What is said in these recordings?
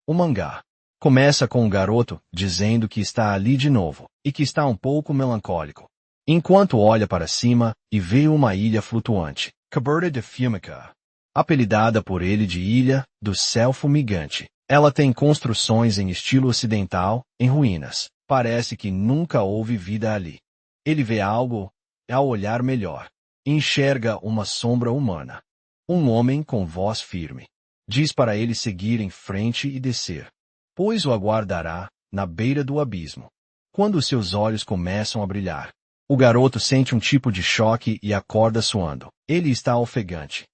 O mangá começa com o garoto dizendo que está ali de novo e que está um pouco melancólico, enquanto olha para cima e vê uma ilha flutuante, coberta de fumaça, apelidada por ele de Ilha do Céu Fumegante. Ela tem construções em estilo ocidental, em ruínas. Parece que nunca houve vida ali. Ele vê algo, ao olhar melhor, enxerga uma sombra humana. Um homem com voz firme. Diz para ele seguir em frente e descer, pois o aguardará, na beira do abismo. Quando seus olhos começam a brilhar, o garoto sente um tipo de choque e acorda suando. Ele está ofegante.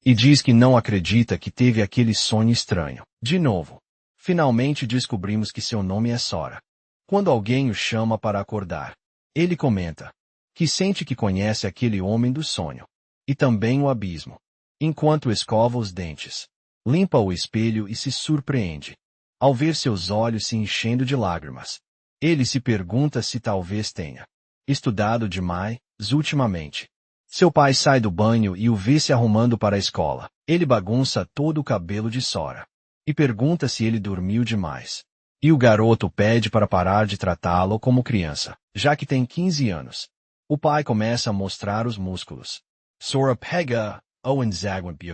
E diz que não acredita que teve aquele sonho estranho. De novo. Finalmente descobrimos que seu nome é Sora. Quando alguém o chama para acordar, ele comenta que sente que conhece aquele homem do sonho. E também o abismo. Enquanto escova os dentes, limpa o espelho e se surpreende ao ver seus olhos se enchendo de lágrimas. Ele se pergunta se talvez tenha estudado demais ultimamente. Seu pai sai do banho e o vê se arrumando para a escola. Ele bagunça todo o cabelo de Sora e pergunta se ele dormiu demais. E o garoto pede para parar de tratá-lo como criança, já que tem 15 anos. O pai começa a mostrar os músculos. Sora pega o enxaguante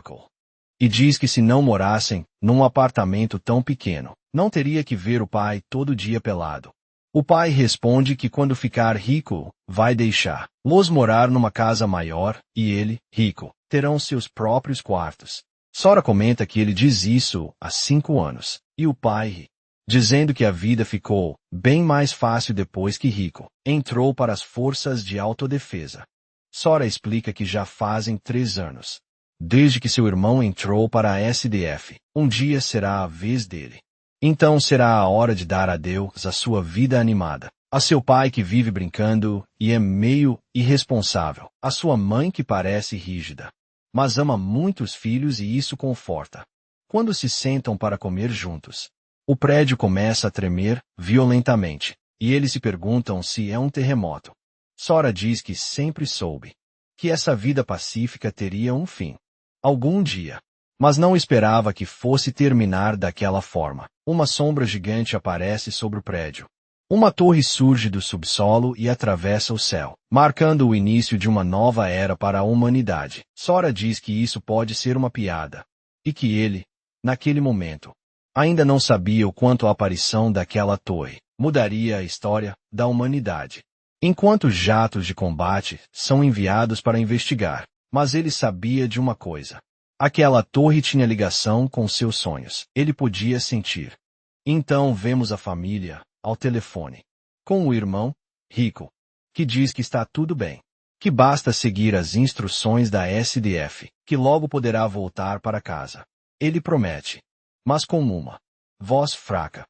e diz que se não morassem num apartamento tão pequeno, não teria que ver o pai todo dia pelado. O pai responde que quando ficar rico, vai deixá-los morar numa casa maior, e ele, rico, terão seus próprios quartos. Sora comenta que ele diz isso há 5 anos, e o pai ri, dizendo que a vida ficou bem mais fácil depois que rico entrou para as forças de autodefesa. Sora explica que já fazem 3 anos, desde que seu irmão entrou para a SDF. Um dia será a vez dele. Então será a hora de dar adeus à sua vida animada, a seu pai que vive brincando e é meio irresponsável, a sua mãe que parece rígida, mas ama muito os filhos e isso conforta. Quando se sentam para comer juntos, o prédio começa a tremer violentamente, e eles se perguntam se é um terremoto. Sora diz que sempre soube que essa vida pacífica teria um fim algum dia, mas não esperava que fosse terminar daquela forma. Uma sombra gigante aparece sobre o prédio. Uma torre surge do subsolo e atravessa o céu, marcando o início de uma nova era para a humanidade. Sora diz que isso pode ser uma piada, e que ele, naquele momento, ainda não sabia o quanto a aparição daquela torre mudaria a história da humanidade. Enquanto jatos de combate são enviados para investigar, mas ele sabia de uma coisa. Aquela torre tinha ligação com seus sonhos. Ele podia sentir. Então vemos a família, ao telefone, com o irmão, rico, que diz que está tudo bem, que basta seguir as instruções da SDF, que logo poderá voltar para casa. Ele promete, mas com uma voz fraca.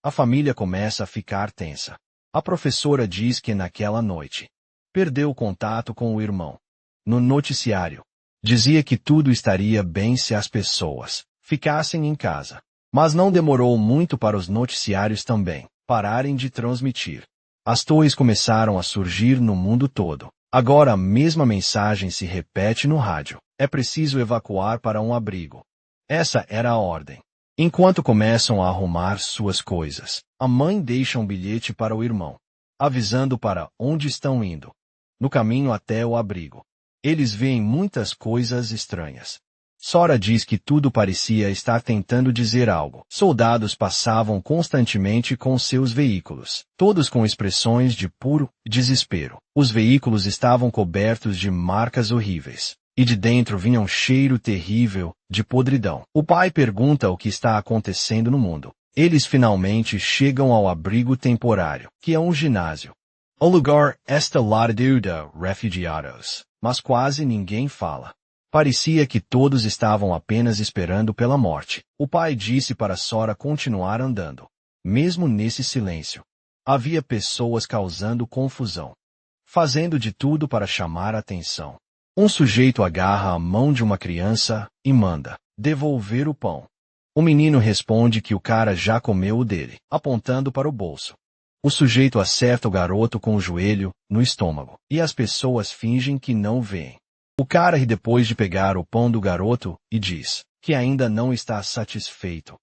A família começa a ficar tensa. A professora diz que naquela noite perdeu contato com o irmão. No noticiário, dizia que tudo estaria bem se as pessoas ficassem em casa. Mas não demorou muito para os noticiários também pararem de transmitir. As torres começaram a surgir no mundo todo. Agora a mesma mensagem se repete no rádio. É preciso evacuar para um abrigo. Essa era a ordem. Enquanto começam a arrumar suas coisas, a mãe deixa um bilhete para o irmão, avisando para onde estão indo. No caminho até o abrigo, eles veem muitas coisas estranhas. Sora diz que tudo parecia estar tentando dizer algo. Soldados passavam constantemente com seus veículos, todos com expressões de puro desespero. Os veículos estavam cobertos de marcas horríveis, e de dentro vinha um cheiro terrível de podridão. O pai pergunta o que está acontecendo no mundo. Eles finalmente chegam ao abrigo temporário, que é um ginásio. O lugar está lado de refugiados, mas quase ninguém fala. Parecia que todos estavam apenas esperando pela morte. O pai disse para Sora continuar andando. Mesmo nesse silêncio, havia pessoas causando confusão, fazendo de tudo para chamar a atenção. Um sujeito agarra a mão de uma criança e manda devolver o pão. O menino responde que o cara já comeu o dele, apontando para o bolso. O sujeito acerta o garoto com o joelho no estômago, e as pessoas fingem que não veem. O cara ri depois de pegar o pão do garoto e diz que ainda não está satisfeito.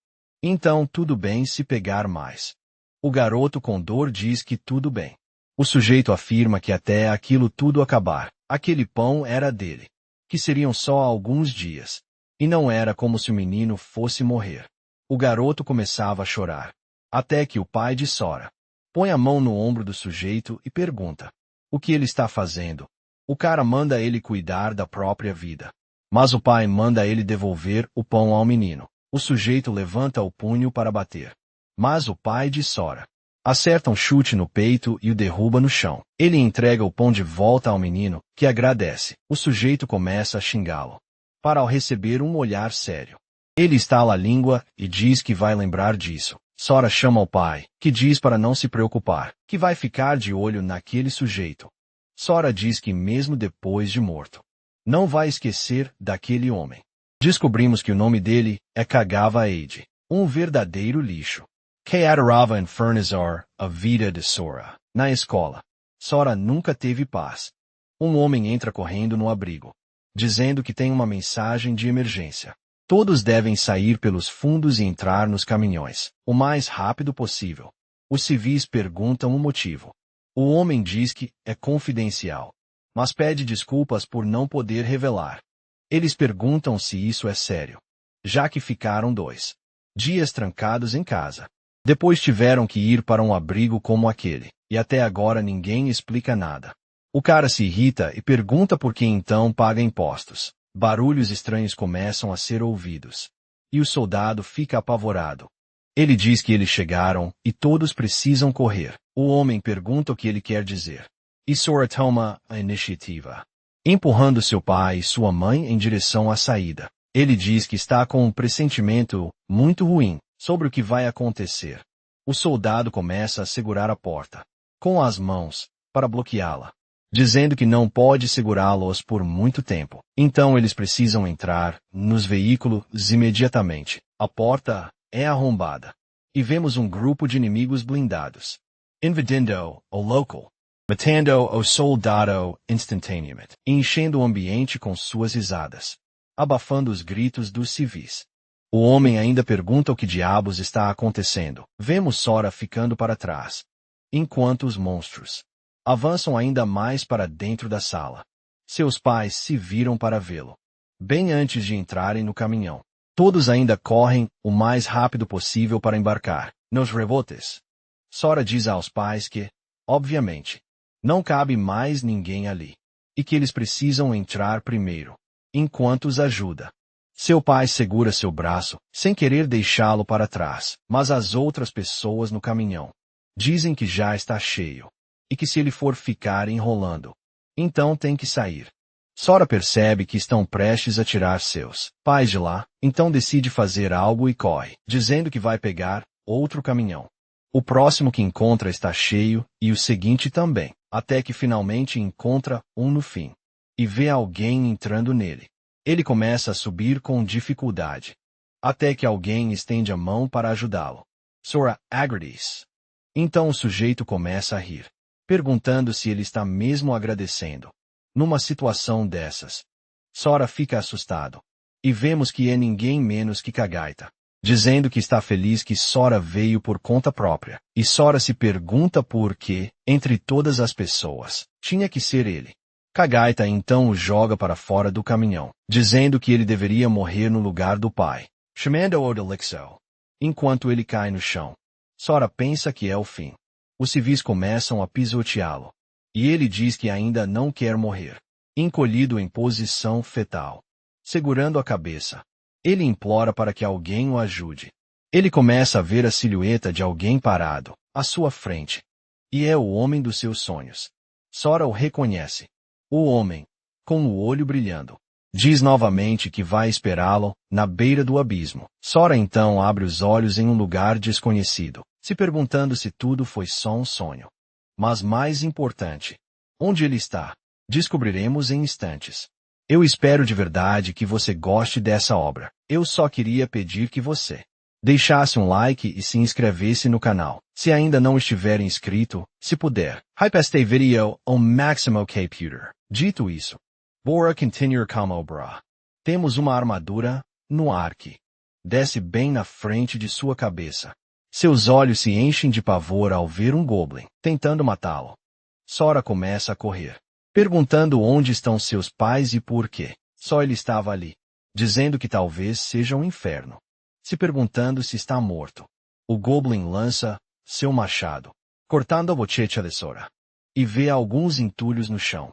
Então tudo bem se pegar mais. O garoto com dor diz que tudo bem. O sujeito afirma que até aquilo tudo acabar, aquele pão era dele. Que seriam só alguns dias. E não era como se o menino fosse morrer. O garoto começava a chorar. Até que o pai de Sora põe a mão no ombro do sujeito e pergunta: o que ele está fazendo? O cara manda ele cuidar da própria vida. Mas o pai manda ele devolver o pão ao menino. O sujeito levanta o punho para bater. Mas o pai de Sora acerta um chute no peito e o derruba no chão. Ele entrega o pão de volta ao menino, que agradece. O sujeito começa a xingá-lo. Para ao receber um olhar sério. Ele estala a língua e diz que vai lembrar disso. Sora chama o pai, que diz para não se preocupar, que vai ficar de olho naquele sujeito. Sora diz que mesmo depois de morto, não vai esquecer daquele homem. Descobrimos que o nome dele é Kagawa Eide, um verdadeiro lixo. Que adorava infernizar a vida de Sora. Na escola, Sora nunca teve paz. Um homem entra correndo no abrigo, dizendo que tem uma mensagem de emergência. Todos devem sair pelos fundos e entrar nos caminhões, o mais rápido possível. Os civis perguntam o motivo. O homem diz que é confidencial, mas pede desculpas por não poder revelar. Eles perguntam se isso é sério, já que ficaram 2 dias trancados em casa. Depois tiveram que ir para um abrigo como aquele, e até agora ninguém explica nada. O cara se irrita e pergunta por que então paga impostos. Barulhos estranhos começam a ser ouvidos. E o soldado fica apavorado. Ele diz que eles chegaram e todos precisam correr. O homem pergunta o que ele quer dizer. E Sora toma a iniciativa, empurrando seu pai e sua mãe em direção à saída. Ele diz que está com um pressentimento muito ruim sobre o que vai acontecer. O soldado começa a segurar a porta com as mãos para bloqueá-la, dizendo que não pode segurá-los por muito tempo. Então eles precisam entrar nos veículos imediatamente. A porta é arrombada e vemos um grupo de inimigos blindados, invadindo o local, matando o soldado instantaneamente, e enchendo o ambiente com suas risadas, abafando os gritos dos civis. O homem ainda pergunta o que diabos está acontecendo. Vemos Sora ficando para trás, enquanto os monstros avançam ainda mais para dentro da sala. Seus pais se viram para vê-lo, bem antes de entrarem no caminhão. Todos ainda correm o mais rápido possível para embarcar nos rebotes. Sora diz aos pais que, obviamente, não cabe mais ninguém ali, e que eles precisam entrar primeiro, enquanto os ajuda. Seu pai segura seu braço, sem querer deixá-lo para trás, mas as outras pessoas no caminhão dizem que já está cheio, e que se ele for ficar enrolando, então tem que sair. Sora percebe que estão prestes a tirar seus pais de lá, então decide fazer algo e corre, dizendo que vai pegar outro caminhão. O próximo que encontra está cheio, e o seguinte também, até que finalmente encontra um no fim, e vê alguém entrando nele. Ele começa a subir com dificuldade, até que alguém estende a mão para ajudá-lo. Sora agradece. Então o sujeito começa a rir, perguntando se ele está mesmo agradecendo. Numa situação dessas, Sora fica assustado, e vemos que é ninguém menos que Kagaita, dizendo que está feliz que Sora veio por conta própria, e Sora se pergunta por que, entre todas as pessoas, tinha que ser ele. Kagaita então o joga para fora do caminhão, dizendo que ele deveria morrer no lugar do pai, chamando-o de Lixo. Enquanto ele cai no chão, Sora pensa que é o fim. Os civis começam a pisoteá-lo, e ele diz que ainda não quer morrer. Encolhido em posição fetal, segurando a cabeça, ele implora para que alguém o ajude. Ele começa a ver a silhueta de alguém parado à sua frente, e é o homem dos seus sonhos. Sora o reconhece. O homem, com o olho brilhando, diz novamente que vai esperá-lo na beira do abismo. Sora então abre os olhos em um lugar desconhecido, se perguntando se tudo foi só um sonho. Mas mais importante, onde ele está, descobriremos em instantes. Eu espero de verdade que você goste dessa obra. Eu só queria pedir que você deixasse um like e se inscrevesse no canal. Se ainda não estiver inscrito, se puder, hype este vídeo ao máximo computer. Dito isso, bora continuar com a obra. Temos uma armadura no arque, desce bem na frente de sua cabeça. Seus olhos se enchem de pavor ao ver um goblin, tentando matá-lo. Sora começa a correr, perguntando onde estão seus pais e por quê. Só ele estava ali, dizendo que talvez seja um inferno, se perguntando se está morto. O goblin lança seu machado, cortando a bochecha de Sora, e vê alguns entulhos no chão.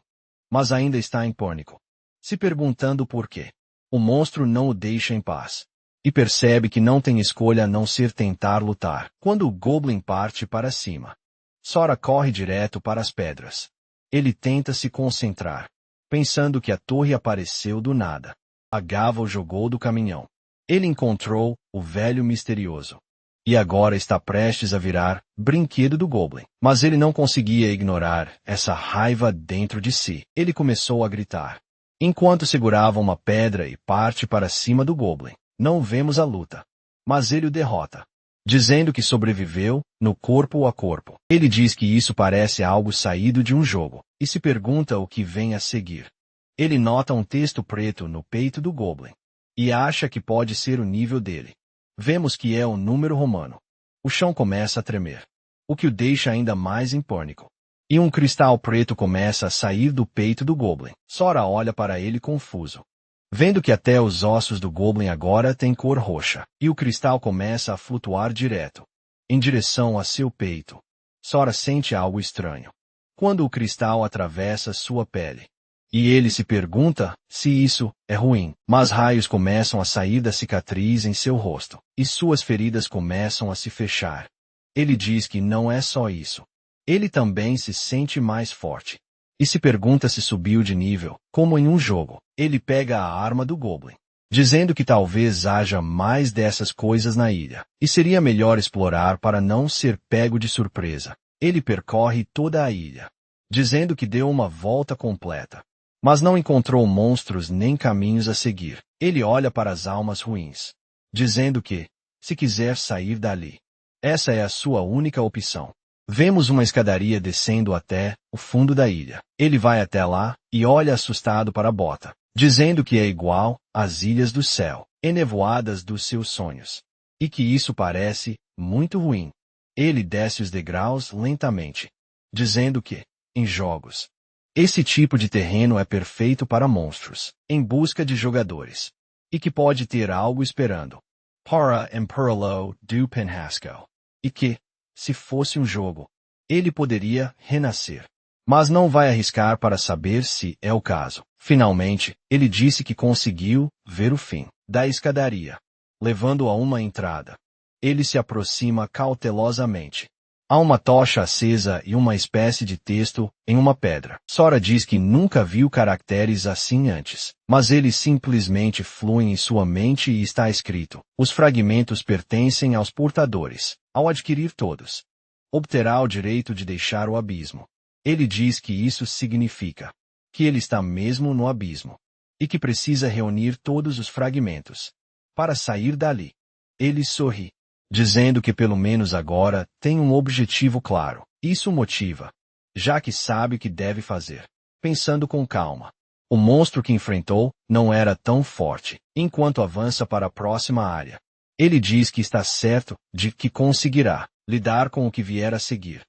Mas ainda está em pânico, se perguntando por quê. O monstro não o deixa em paz, e percebe que não tem escolha a não ser tentar lutar. Quando o goblin parte para cima, Sora corre direto para as pedras. Ele tenta se concentrar, pensando que a torre apareceu do nada. A Gava o jogou do caminhão. Ele encontrou o velho misterioso. E agora está prestes a virar brinquedo do goblin. Mas ele não conseguia ignorar essa raiva dentro de si. Ele começou a gritar, enquanto segurava uma pedra e parte para cima do goblin. Não vemos a luta, mas ele o derrota, dizendo que sobreviveu no corpo a corpo. Ele diz que isso parece algo saído de um jogo, e se pergunta o que vem a seguir. Ele nota um texto preto no peito do goblin, e acha que pode ser o nível dele. Vemos que é um número romano. O chão começa a tremer, o que o deixa ainda mais em pânico. E um cristal preto começa a sair do peito do goblin. Sora olha para ele confuso, vendo que até os ossos do goblin agora têm cor roxa, e o cristal começa a flutuar direto, em direção a seu peito. Sora sente algo estranho, quando o cristal atravessa sua pele. E ele se pergunta se isso é ruim. Mas raios começam a sair da cicatriz em seu rosto, e suas feridas começam a se fechar. Ele diz que não é só isso. Ele também se sente mais forte. E se pergunta se subiu de nível, como em um jogo. Ele pega a arma do goblin, dizendo que talvez haja mais dessas coisas na ilha, e seria melhor explorar para não ser pego de surpresa. Ele percorre toda a ilha, dizendo que deu uma volta completa, mas não encontrou monstros nem caminhos a seguir. Ele olha para as almas ruins, dizendo que, se quiser sair dali, essa é a sua única opção. Vemos uma escadaria descendo até o fundo da ilha. Ele vai até lá e olha assustado para a bota, dizendo que é igual às ilhas do céu, enevoadas dos seus sonhos, e que isso parece muito ruim. Ele desce os degraus lentamente, dizendo que, em jogos, esse tipo de terreno é perfeito para monstros, em busca de jogadores, e que pode ter algo esperando para Imperlo do Penhasco, e que, se fosse um jogo, ele poderia renascer. Mas não vai arriscar para saber se é o caso. Finalmente, ele disse que conseguiu ver o fim da escadaria, levando a uma entrada. Ele se aproxima cautelosamente. Há uma tocha acesa e uma espécie de texto em uma pedra. Sora diz que nunca viu caracteres assim antes, mas eles simplesmente fluem em sua mente e está escrito: os fragmentos pertencem aos portadores. Ao adquirir todos, obterá o direito de deixar o abismo. Ele diz que isso significa que ele está mesmo no abismo, e que precisa reunir todos os fragmentos para sair dali. Ele sorri, dizendo que pelo menos agora tem um objetivo claro. Isso o motiva, já que sabe o que deve fazer. Pensando com calma, o monstro que enfrentou não era tão forte. Enquanto avança para a próxima área, ele diz que está certo de que conseguirá lidar com o que vier a seguir.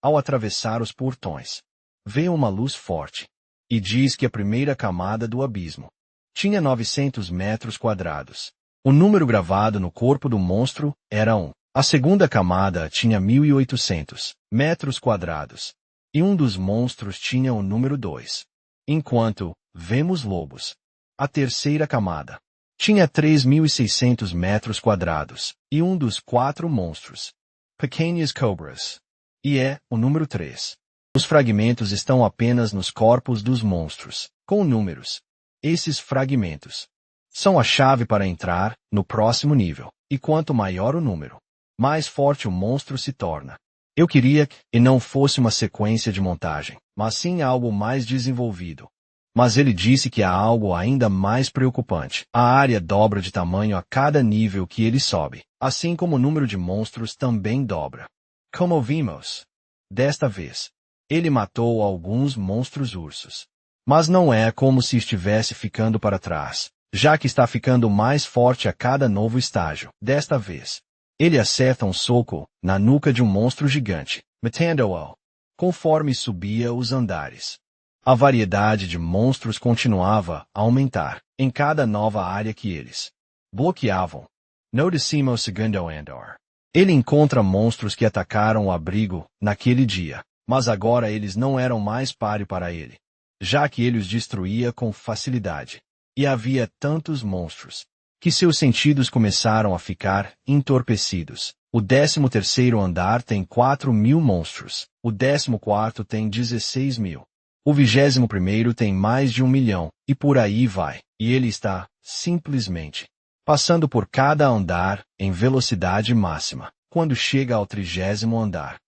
Ao atravessar os portões, vê uma luz forte, e diz que a primeira camada do abismo tinha 900 metros quadrados. O número gravado no corpo do monstro era 1. A segunda camada tinha 1.800 metros quadrados, e um dos monstros tinha o número 2. Enquanto vemos lobos, a terceira camada tinha 3.600 metros quadrados, e um dos 4 monstros, pequenas cobras, e é o número 3. Os fragmentos estão apenas nos corpos dos monstros, com números. Esses fragmentos são a chave para entrar no próximo nível, e quanto maior o número, mais forte o monstro se torna. Eu queria que não fosse uma sequência de montagem, mas sim algo mais desenvolvido. Mas ele disse que há algo ainda mais preocupante. A área dobra de tamanho a cada nível que ele sobe, assim como o número de monstros também dobra. Como vimos, desta vez, ele matou alguns monstros ursos. Mas não é como se estivesse ficando para trás. já que está ficando mais forte a cada novo estágio. Desta vez, ele acerta um soco na nuca de um monstro gigante, matando-o conforme subia os andares. A variedade de monstros continuava a aumentar em cada nova área que eles bloqueavam. No 12º andar, ele encontra monstros que atacaram o abrigo naquele dia, mas agora eles não eram mais páreo para ele, já que ele os destruía com facilidade. E havia tantos monstros que seus sentidos começaram a ficar entorpecidos. O 13º andar tem 4.000 monstros, o 14º tem 16.000. O 21º tem mais de 1 milhão, e por aí vai. E ele está, simplesmente, passando por cada andar em velocidade máxima. Quando chega ao 30º andar,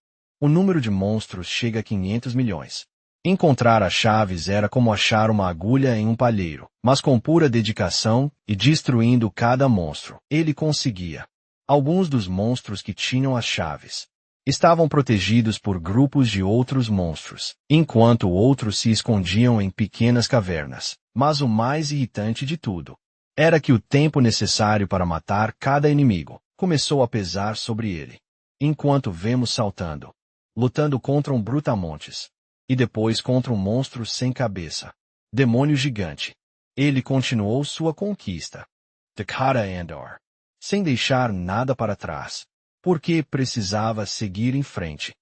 o número de monstros chega a 500 milhões. Encontrar as chaves era como achar uma agulha em um palheiro, mas com pura dedicação e destruindo cada monstro, ele conseguia. Alguns dos monstros que tinham as chaves estavam protegidos por grupos de outros monstros, enquanto outros se escondiam em pequenas cavernas. Mas o mais irritante de tudo era que o tempo necessário para matar cada inimigo começou a pesar sobre ele. Enquanto vemos saltando, lutando contra um brutamontes, e depois contra um monstro sem cabeça, demônio gigante, ele continuou sua conquista de cada andar, sem deixar nada para trás, porque precisava seguir em frente.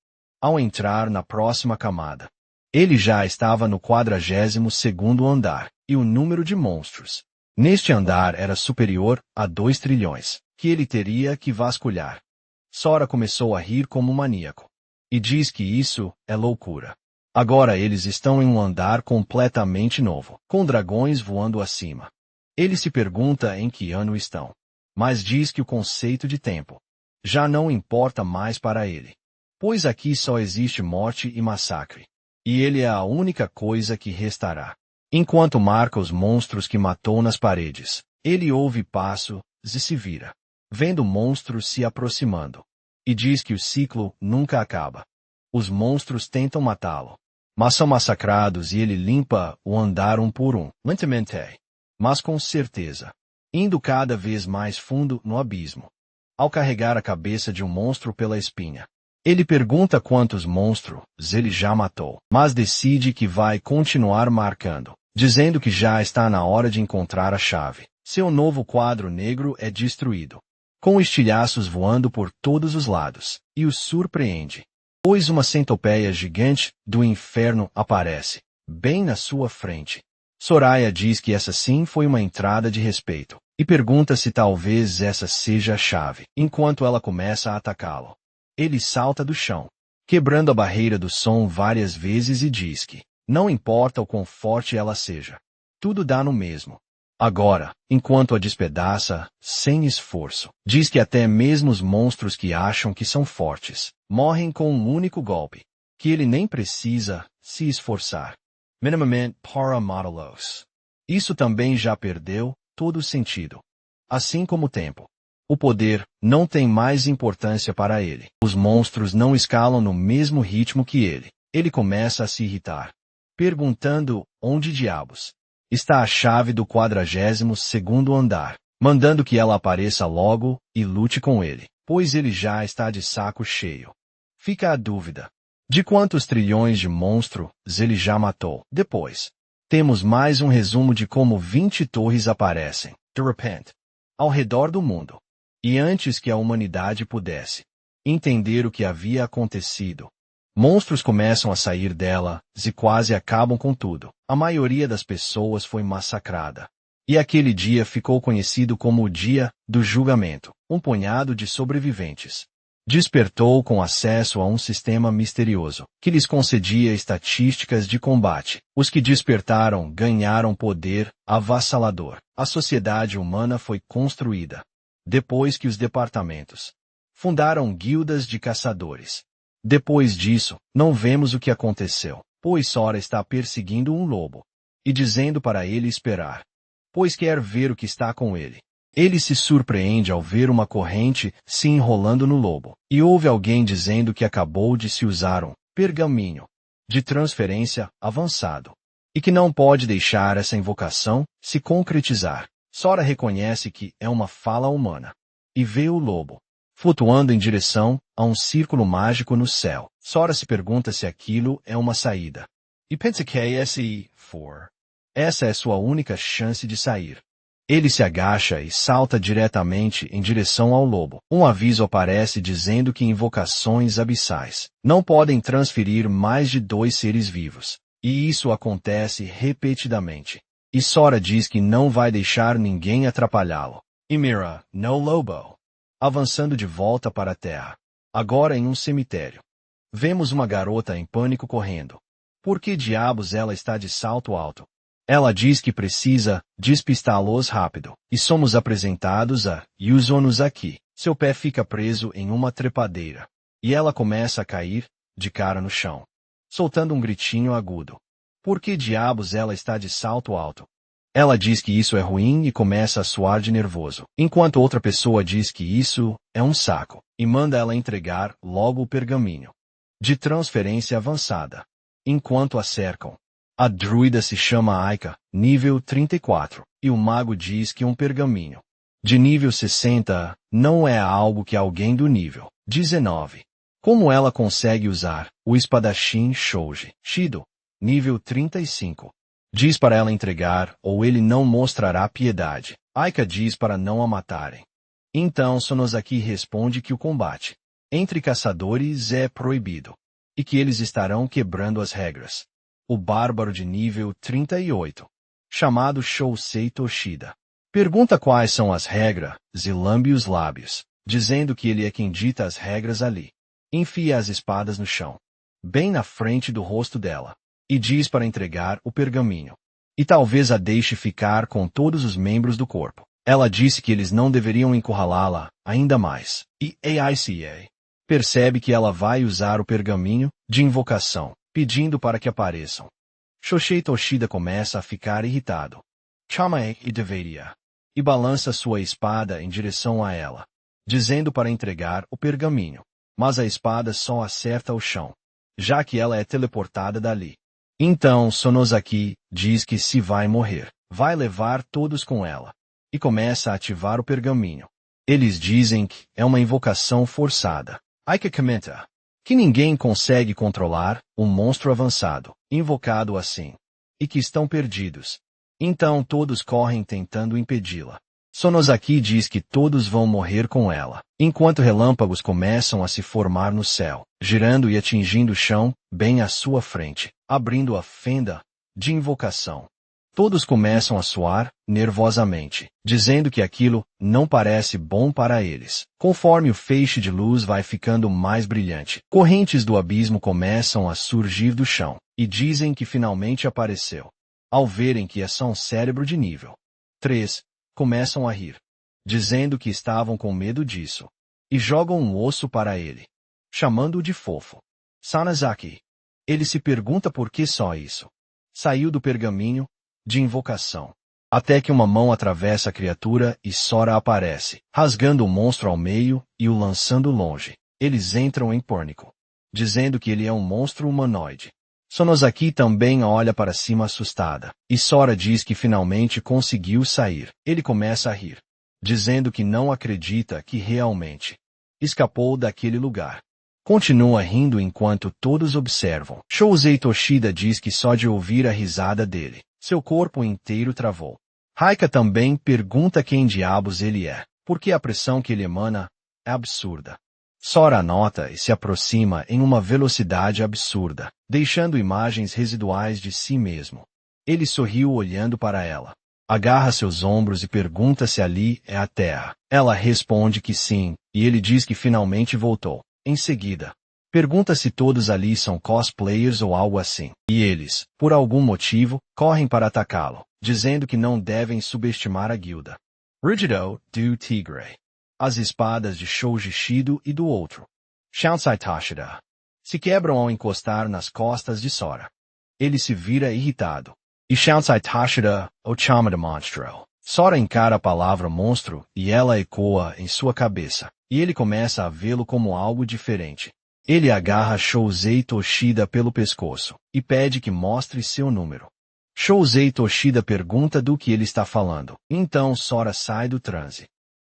Ao entrar na próxima camada, ele já estava no 42º andar, e o número de monstros neste andar era superior a 2 trilhões, que ele teria que vasculhar. Sora começou a rir como um maníaco, e diz que isso é loucura. Agora eles estão em um andar completamente novo, com dragões voando acima. Ele se pergunta em que ano estão, mas diz que o conceito de tempo já não importa mais para ele, pois aqui só existe morte e massacre, e ele é a única coisa que restará. Enquanto marca os monstros que matou nas paredes, ele ouve passos e se vira, vendo monstros se aproximando, e diz que o ciclo nunca acaba. Os monstros tentam matá-lo, mas são massacrados e ele limpa o andar um por um, lentamente, mas com certeza, indo cada vez mais fundo no abismo. Ao carregar a cabeça de um monstro pela espinha, ele pergunta quantos monstros ele já matou, mas decide que vai continuar marcando, dizendo que já está na hora de encontrar a chave. Seu novo quadro negro é destruído, com estilhaços voando por todos os lados, e o surpreende, pois uma centopeia gigante do inferno aparece, bem na sua frente. Soraya diz que essa sim foi uma entrada de respeito, e pergunta se talvez essa seja a chave. Enquanto ela começa a atacá-lo, ele salta do chão, quebrando a barreira do som várias vezes e diz que, não importa o quão forte ela seja, tudo dá no mesmo. Agora, enquanto a despedaça, sem esforço, diz que até mesmo os monstros que acham que são fortes, morrem com um único golpe, que ele nem precisa se esforçar. Minimamente para matá-los. Isso também já perdeu todo o sentido. Assim como o tempo. O poder não tem mais importância para ele. Os monstros não escalam no mesmo ritmo que ele. Ele começa a se irritar, perguntando onde diabos está a chave do 42º andar, mandando que ela apareça logo e lute com ele, pois ele já está de saco cheio. Fica a dúvida de quantos trilhões de monstros ele já matou. Depois, temos mais um resumo de como 20 torres aparecem, de repente, ao redor do mundo. E antes que a humanidade pudesse entender o que havia acontecido, monstros começam a sair dela e quase acabam com tudo. A maioria das pessoas foi massacrada. E aquele dia ficou conhecido como o Dia do Julgamento. Um punhado de sobreviventes despertou com acesso a um sistema misterioso, que lhes concedia estatísticas de combate. Os que despertaram ganharam poder avassalador. A sociedade humana foi construída depois que os departamentos fundaram guildas de caçadores. Depois disso, não vemos o que aconteceu, pois Sora está perseguindo um lobo e dizendo para ele esperar, pois quer ver o que está com ele. Ele se surpreende ao ver uma corrente se enrolando no lobo, e ouve alguém dizendo que acabou de se usar um pergaminho de transferência avançado, e que não pode deixar essa invocação se concretizar. Sora reconhece que é uma fala humana. E vê o lobo flutuando em direção a um círculo mágico no céu. Sora se pergunta se aquilo é uma saída. E pensa que essa é sua única chance de sair. Ele se agacha e salta diretamente em direção ao lobo. Um aviso aparece dizendo que invocações abissais não podem transferir mais de 2 seres vivos. E isso acontece repetidamente. E Sora diz que não vai deixar ninguém atrapalhá-lo. E mira no lobo avançando de volta para a terra. Agora em um cemitério. Vemos uma garota em pânico correndo. Por que diabos ela está de salto alto? Ela diz que precisa despistá-los rápido. E somos apresentados a Yuzonos aqui. Seu pé fica preso em uma trepadeira. E ela começa a cair, de cara no chão, soltando um gritinho agudo. Por que diabos ela está de salto alto? Ela diz que isso é ruim e começa a suar de nervoso, enquanto outra pessoa diz que isso é um saco, e manda ela entregar logo o pergaminho de transferência avançada. Enquanto a cercam, a druida se chama Aika, nível 34, e o mago diz que um pergaminho de nível 60 não é algo que alguém do nível 19. Como ela consegue usar o espadachim Shoji Shido, nível 35? Diz para ela entregar ou ele não mostrará piedade. Aika diz para não a matarem. Então Sonosaki responde que o combate entre caçadores é proibido e que eles estarão quebrando as regras. O bárbaro de nível 38, chamado Shousei Toshida, pergunta quais são as regras e lambe os lábios, dizendo que ele é quem dita as regras ali. Enfia as espadas no chão, bem na frente do rosto dela, e diz para entregar o pergaminho. E talvez a deixe ficar com todos os membros do corpo. Ela disse que eles não deveriam encurralá-la ainda mais. E Aica percebe que ela vai usar o pergaminho de invocação, pedindo para que apareçam. Shoshei Toshida começa a ficar irritado. Chama e deveria. E balança sua espada em direção a ela, dizendo para entregar o pergaminho. Mas a espada só acerta o chão, já que ela é teleportada dali. Então Sonosaki diz que se vai morrer, vai levar todos com ela. E começa a ativar o pergaminho. Eles dizem que é uma invocação forçada. Aika comenta que ninguém consegue controlar um monstro avançado, invocado assim, e que estão perdidos. Então todos correm tentando impedi-la. Sonosaki diz que todos vão morrer com ela, enquanto relâmpagos começam a se formar no céu, girando e atingindo o chão, bem à sua frente, abrindo a fenda de invocação. Todos começam a suar nervosamente, dizendo que aquilo não parece bom para eles. Conforme o feixe de luz vai ficando mais brilhante, correntes do abismo começam a surgir do chão, e dizem que finalmente apareceu. Ao verem que é só um cérebro de nível 3, começam a rir, dizendo que estavam com medo disso, e jogam um osso para ele, chamando-o de fofo. Sanazaki. Ele se pergunta por que só isso. Saiu do pergaminho de invocação, até que uma mão atravessa a criatura e Sora aparece, rasgando o monstro ao meio e o lançando longe. Eles entram em pânico, dizendo que ele é um monstro humanoide. Sonosaki também olha para cima assustada, e Sora diz que finalmente conseguiu sair. Ele começa a rir, dizendo que não acredita que realmente escapou daquele lugar. Continua rindo enquanto todos observam. Shousei Toshida diz que só de ouvir a risada dele, seu corpo inteiro travou. Aika também pergunta quem diabos ele é, porque a pressão que ele emana é absurda. Sora anota e se aproxima em uma velocidade absurda, deixando imagens residuais de si mesmo. Ele sorriu olhando para ela. Agarra seus ombros e pergunta se ali é a terra. Ela responde que sim, e ele diz que finalmente voltou. Em seguida, pergunta se todos ali são cosplayers ou algo assim. E eles, por algum motivo, correm para atacá-lo, dizendo que não devem subestimar a guilda Rigido do Tigre. As espadas de Shoji Shido e do outro, Shansai Toshida, se quebram ao encostar nas costas de Sora. Ele se vira irritado. E Shansai Toshida o chama de monstro. Sora encara a palavra monstro e ela ecoa em sua cabeça, e ele começa a vê-lo como algo diferente. Ele agarra Shousei Toshida pelo pescoço e pede que mostre seu número. Shouzei Toshida pergunta do que ele está falando. Então Sora sai do transe,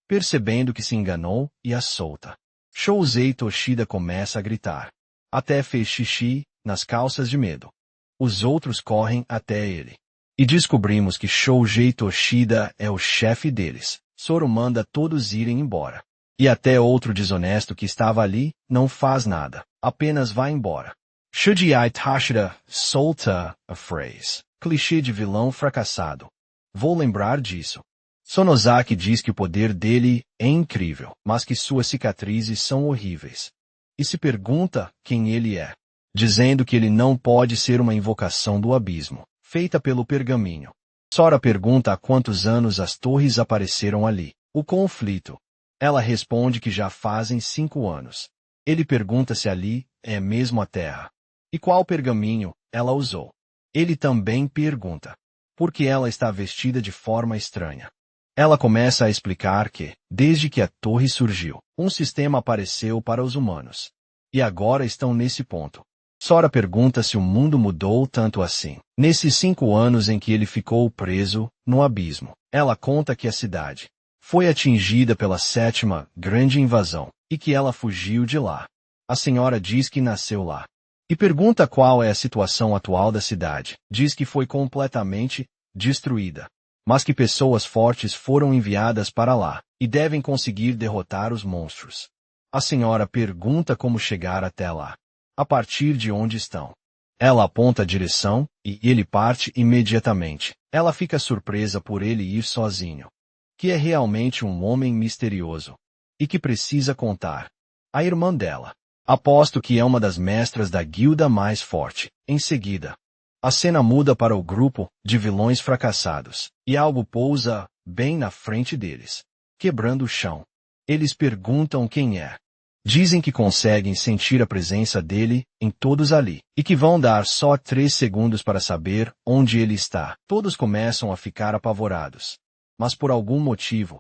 percebendo que se enganou, e a solta. Shouzei Toshida começa a gritar. Até fez xixi nas calças de medo. Os outros correm até ele. E descobrimos que Shouzei Toshida é o chefe deles. Sora manda todos irem embora. E até outro desonesto que estava ali, não faz nada. Apenas vai embora. Shujiai Toshida solta a phrase. Clichê de vilão fracassado. Vou lembrar disso. Sonozaki diz que o poder dele é incrível, mas que suas cicatrizes são horríveis. E se pergunta quem ele é, dizendo que ele não pode ser uma invocação do abismo, feita pelo pergaminho. Sora pergunta há quantos anos as torres apareceram ali. O conflito. Ela responde que já fazem 5 anos. Ele pergunta se ali é mesmo a Terra. E qual pergaminho ela usou. Ele também pergunta por que ela está vestida de forma estranha. Ela começa a explicar que, desde que a torre surgiu, um sistema apareceu para os humanos. E agora estão nesse ponto. Sora pergunta se o mundo mudou tanto assim. Nesses 5 anos em que ele ficou preso no abismo, ela conta que a cidade foi atingida pela 7ª grande invasão, e que ela fugiu de lá. A senhora diz que nasceu lá. E pergunta qual é a situação atual da cidade. Diz que foi completamente destruída, mas que pessoas fortes foram enviadas para lá, e devem conseguir derrotar os monstros. A senhora pergunta como chegar até lá. A partir de onde estão. Ela aponta a direção, e ele parte imediatamente. Ela fica surpresa por ele ir sozinho. Que é realmente um homem misterioso. E que precisa contar. A irmã dela. Aposto que é uma das mestras da guilda mais forte. Em seguida, a cena muda para o grupo de vilões fracassados, e algo pousa bem na frente deles, quebrando o chão. Eles perguntam quem é. Dizem que conseguem sentir a presença dele em todos ali, e que vão dar só 3 segundos para saber onde ele está. Todos começam a ficar apavorados. Mas por algum motivo,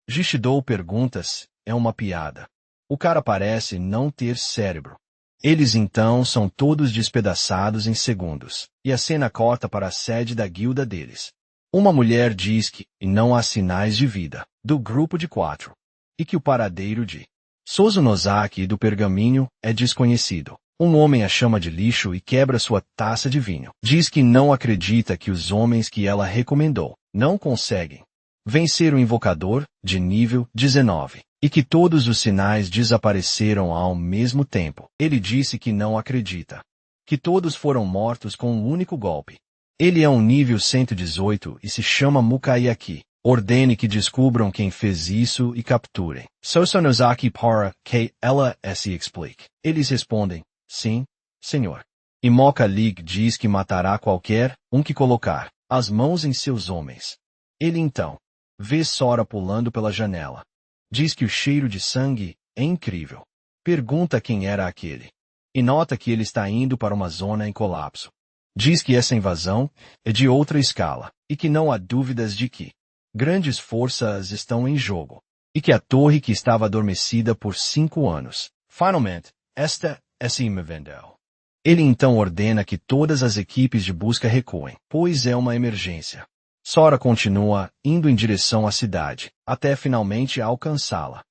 Jishidou perguntas, é uma piada. O cara parece não ter cérebro. Eles então são todos despedaçados em segundos, e a cena corta para a sede da guilda deles. Uma mulher diz que não há sinais de vida, do grupo de 4, e que o paradeiro de Sozo Nozaki e do pergaminho é desconhecido. Um homem a chama de lixo e quebra sua taça de vinho. Diz que não acredita que os homens que ela recomendou não conseguem vencer o invocador de nível 19. E que todos os sinais desapareceram ao mesmo tempo. Ele disse que não acredita. Que todos foram mortos com um único golpe. Ele é um nível 118 e se chama Mukayaki. Ordene que descubram quem fez isso e capturem. Sosonozaki para que ela se explique. Eles respondem, sim, senhor. E Moka League diz que matará qualquer um que colocar as mãos em seus homens. Ele então vê Sora pulando pela janela. Diz que o cheiro de sangue é incrível. Pergunta quem era aquele. E nota que ele está indo para uma zona em colapso. Diz que essa invasão é de outra escala, e que não há dúvidas de que grandes forças estão em jogo, e que a torre que estava adormecida por 5 anos, finalmente, esta se moveu. Ele então ordena que todas as equipes de busca recuem, pois é uma emergência. Sora continua indo em direção à cidade, até finalmente alcançá-la.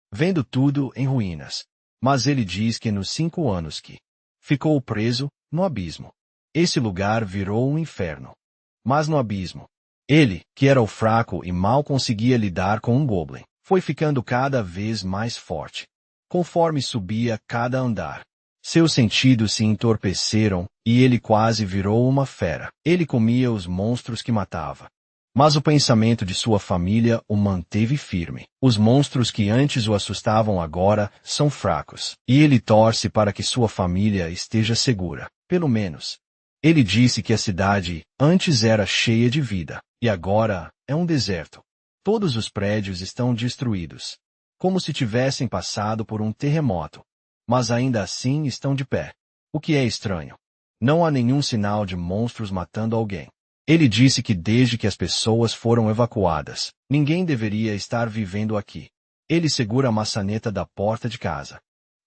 Vendo tudo em ruínas. Mas ele diz que nos 5 anos que ficou preso no abismo, esse lugar virou um inferno. Mas no abismo, ele, que era o fraco e mal conseguia lidar com um goblin, foi ficando cada vez mais forte. Conforme subia cada andar, seus sentidos se entorpeceram, e ele quase virou uma fera. Ele comia os monstros que matava. Mas o pensamento de sua família o manteve firme. Os monstros que antes o assustavam agora são fracos. E ele torce para que sua família esteja segura. Pelo menos. Ele disse que a cidade antes era cheia de vida, e agora é um deserto. Todos os prédios estão destruídos, como se tivessem passado por um terremoto. Mas ainda assim estão de pé. O que é estranho. Não há nenhum sinal de monstros matando alguém. Ele disse que desde que as pessoas foram evacuadas, ninguém deveria estar vivendo aqui. Ele segura a maçaneta da porta de casa.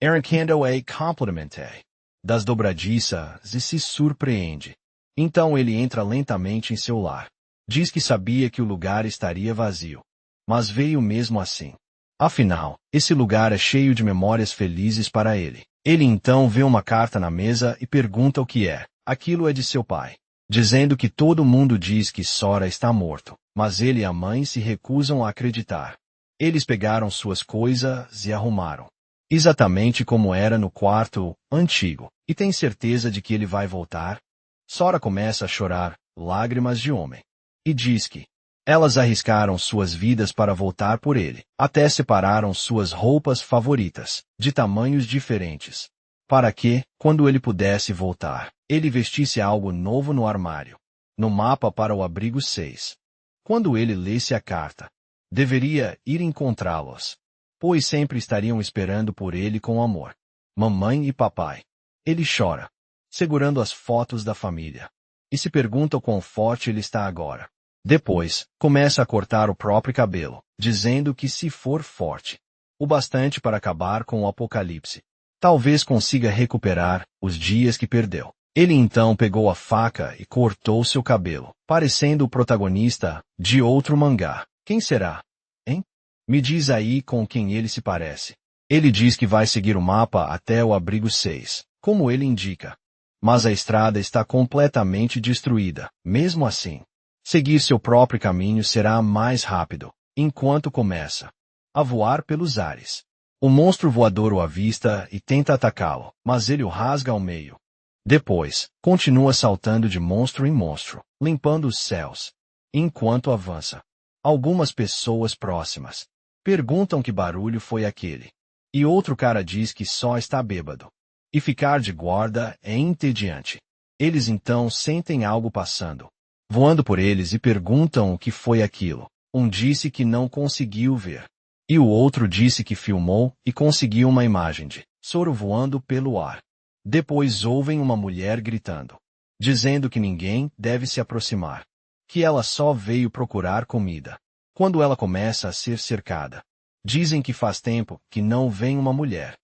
Arrancando a completamente das dobradiças e se surpreende. Então ele entra lentamente em seu lar. Diz que sabia que o lugar estaria vazio. Mas veio mesmo assim. Afinal, esse lugar é cheio de memórias felizes para ele. Ele então vê uma carta na mesa e pergunta o que é. Aquilo é de seu pai, dizendo que todo mundo diz que Sora está morto, mas ele e a mãe se recusam a acreditar. Eles pegaram suas coisas e arrumaram, exatamente como era no quarto antigo, e tem certeza de que ele vai voltar? Sora começa a chorar, lágrimas de homem, e diz que elas arriscaram suas vidas para voltar por ele, até separaram suas roupas favoritas, de tamanhos diferentes, para que, quando ele pudesse voltar, ele vestisse algo novo no armário. No mapa para o abrigo 6. Quando ele lesse a carta, deveria ir encontrá-los, pois sempre estariam esperando por ele com amor. Mamãe e papai. Ele chora, segurando as fotos da família, e se pergunta o quão forte ele está agora. Depois, começa a cortar o próprio cabelo, dizendo que se for forte o bastante para acabar com o apocalipse, talvez consiga recuperar os dias que perdeu. Ele então pegou a faca e cortou seu cabelo, parecendo o protagonista de outro mangá. Quem será? Hein? Me diz aí com quem ele se parece. Ele diz que vai seguir o mapa até o abrigo 6, como ele indica. Mas a estrada está completamente destruída. Mesmo assim, seguir seu próprio caminho será mais rápido, enquanto começa a voar pelos ares. O monstro voador o avista e tenta atacá-lo, mas ele o rasga ao meio. Depois, continua saltando de monstro em monstro, limpando os céus. Enquanto avança, algumas pessoas próximas perguntam que barulho foi aquele. E outro cara diz que só está bêbado. E ficar de guarda é entediante. Eles então sentem algo passando, voando por eles e perguntam o que foi aquilo. Um disse que não conseguiu ver. E o outro disse que filmou e conseguiu uma imagem de Sora voando pelo ar. Depois ouvem uma mulher gritando, dizendo que ninguém deve se aproximar, que ela só veio procurar comida. Quando ela começa a ser cercada, dizem que faz tempo que não vem uma mulher.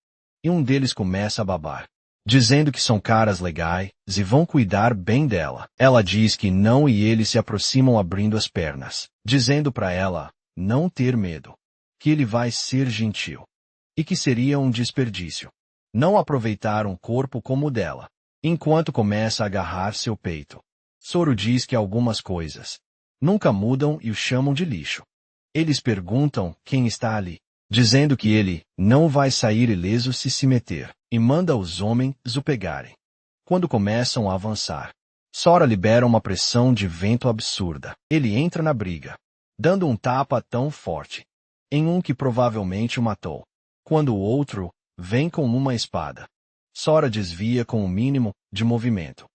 E um deles começa a babar, dizendo que são caras legais e vão cuidar bem dela. Ela diz que não e eles se aproximam abrindo as pernas, dizendo para ela não ter medo, que ele vai ser gentil, e que seria um desperdício não aproveitar um corpo como o dela, enquanto começa a agarrar seu peito. Sora diz que algumas coisas nunca mudam e o chamam de lixo. Eles perguntam quem está ali, dizendo que ele não vai sair ileso se meter, e manda os homens o pegarem. Quando começam a avançar, Sora libera uma pressão de vento absurda. Ele entra na briga, dando um tapa tão forte em um que provavelmente o matou, quando o outro vem com uma espada. Sora desvia com o mínimo de movimento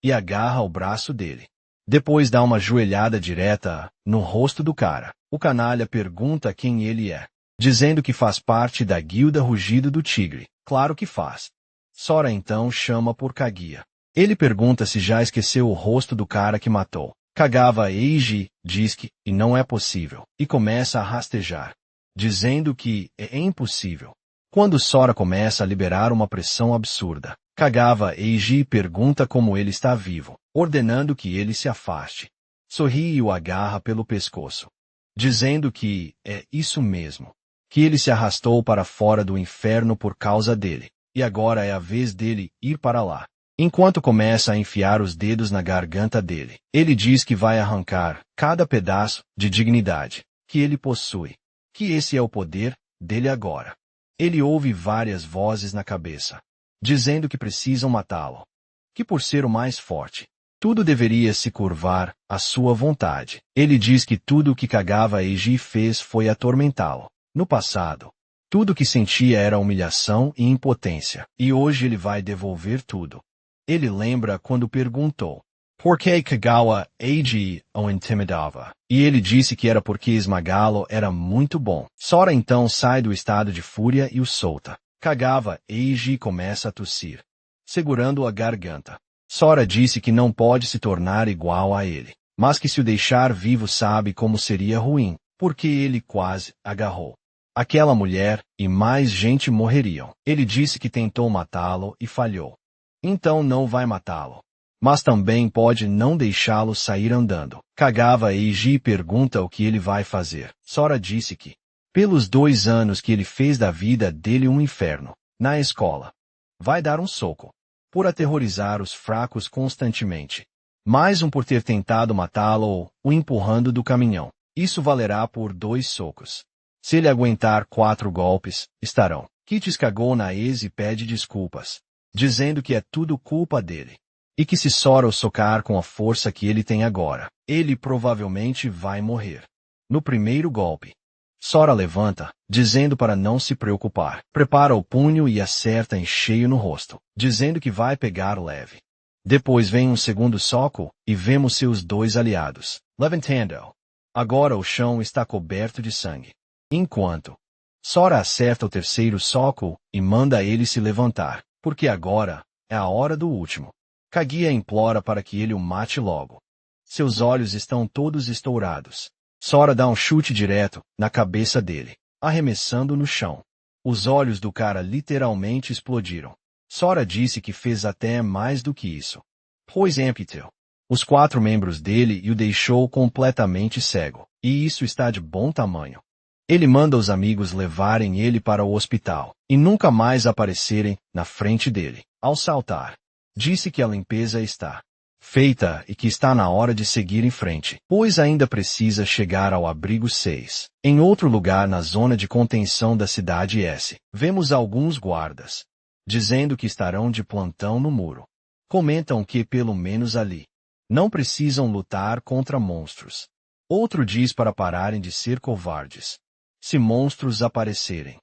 e agarra o braço dele. Depois dá uma joelhada direta no rosto do cara. O canalha pergunta quem ele é, dizendo que faz parte da guilda Rugido do Tigre. Claro que faz. Sora então chama por Kaguya. Ele pergunta se já esqueceu o rosto do cara que matou. Kagawa Eiji diz que e não é possível, e começa a rastejar, dizendo que é impossível. Quando Sora começa a liberar uma pressão absurda, Kagawa Eiji pergunta como ele está vivo, ordenando que ele se afaste. Sorri e o agarra pelo pescoço, dizendo que é isso mesmo, que ele se arrastou para fora do inferno por causa dele, e agora é a vez dele ir para lá. Enquanto começa a enfiar os dedos na garganta dele, ele diz que vai arrancar cada pedaço de dignidade que ele possui, que esse é o poder dele agora. Ele ouve várias vozes na cabeça, dizendo que precisam matá-lo, que por ser o mais forte, tudo deveria se curvar à sua vontade. Ele diz que tudo o que Kagawa Eiji fez foi atormentá-lo. No passado, tudo que sentia era humilhação e impotência, e hoje ele vai devolver tudo. Ele lembra quando perguntou por que Kagawa Eiji o intimidava, e ele disse que era porque esmagá-lo era muito bom. Sora então sai do estado de fúria e o solta. Kagawa Eiji começa a tossir, segurando a garganta. Sora disse que não pode se tornar igual a ele, mas que se o deixar vivo sabe como seria ruim, porque ele quase agarrou aquela mulher e mais gente morreriam. Ele disse que tentou matá-lo e falhou. Então não vai matá-lo. mas também pode não deixá-lo sair andando. Kagawa Eiji pergunta o que ele vai fazer. Sora disse que, pelos 2 anos que ele fez da vida dele um inferno, na escola, vai dar um soco. Por aterrorizar os fracos constantemente. Mais um por ter tentado matá-lo ou o empurrando do caminhão. Isso valerá por 2 socos. Se ele aguentar 4 golpes, estarão. Kitty cagou na ex e pede desculpas, dizendo que é tudo culpa dele. E que se Sora o socar com a força que ele tem agora, ele provavelmente vai morrer. No primeiro golpe, Sora levanta, dizendo para não se preocupar. Prepara o punho e acerta em cheio no rosto, dizendo que vai pegar leve. Depois vem um segundo soco, e vemos seus 2 aliados, levantando. Agora o chão está coberto de sangue. Enquanto Sora acerta o terceiro soco, e manda ele se levantar, porque agora é a hora do último. Kaguya implora para que ele o mate logo. Seus olhos estão todos estourados. Sora dá um chute direto na cabeça dele, arremessando no chão. Os olhos do cara literalmente explodiram. Sora disse que fez até mais do que isso. Pois amputou os 4 membros dele e o deixou completamente cego. E isso está de bom tamanho. Ele manda os amigos levarem ele para o hospital e nunca mais aparecerem na frente dele. Ao saltar, disse que a limpeza está feita e que está na hora de seguir em frente, pois ainda precisa chegar ao abrigo 6. Em outro lugar na zona de contenção da cidade S, vemos alguns guardas, dizendo que estarão de plantão no muro. Comentam que, pelo menos ali, não precisam lutar contra monstros. Outro diz para pararem de ser covardes. Se monstros aparecerem,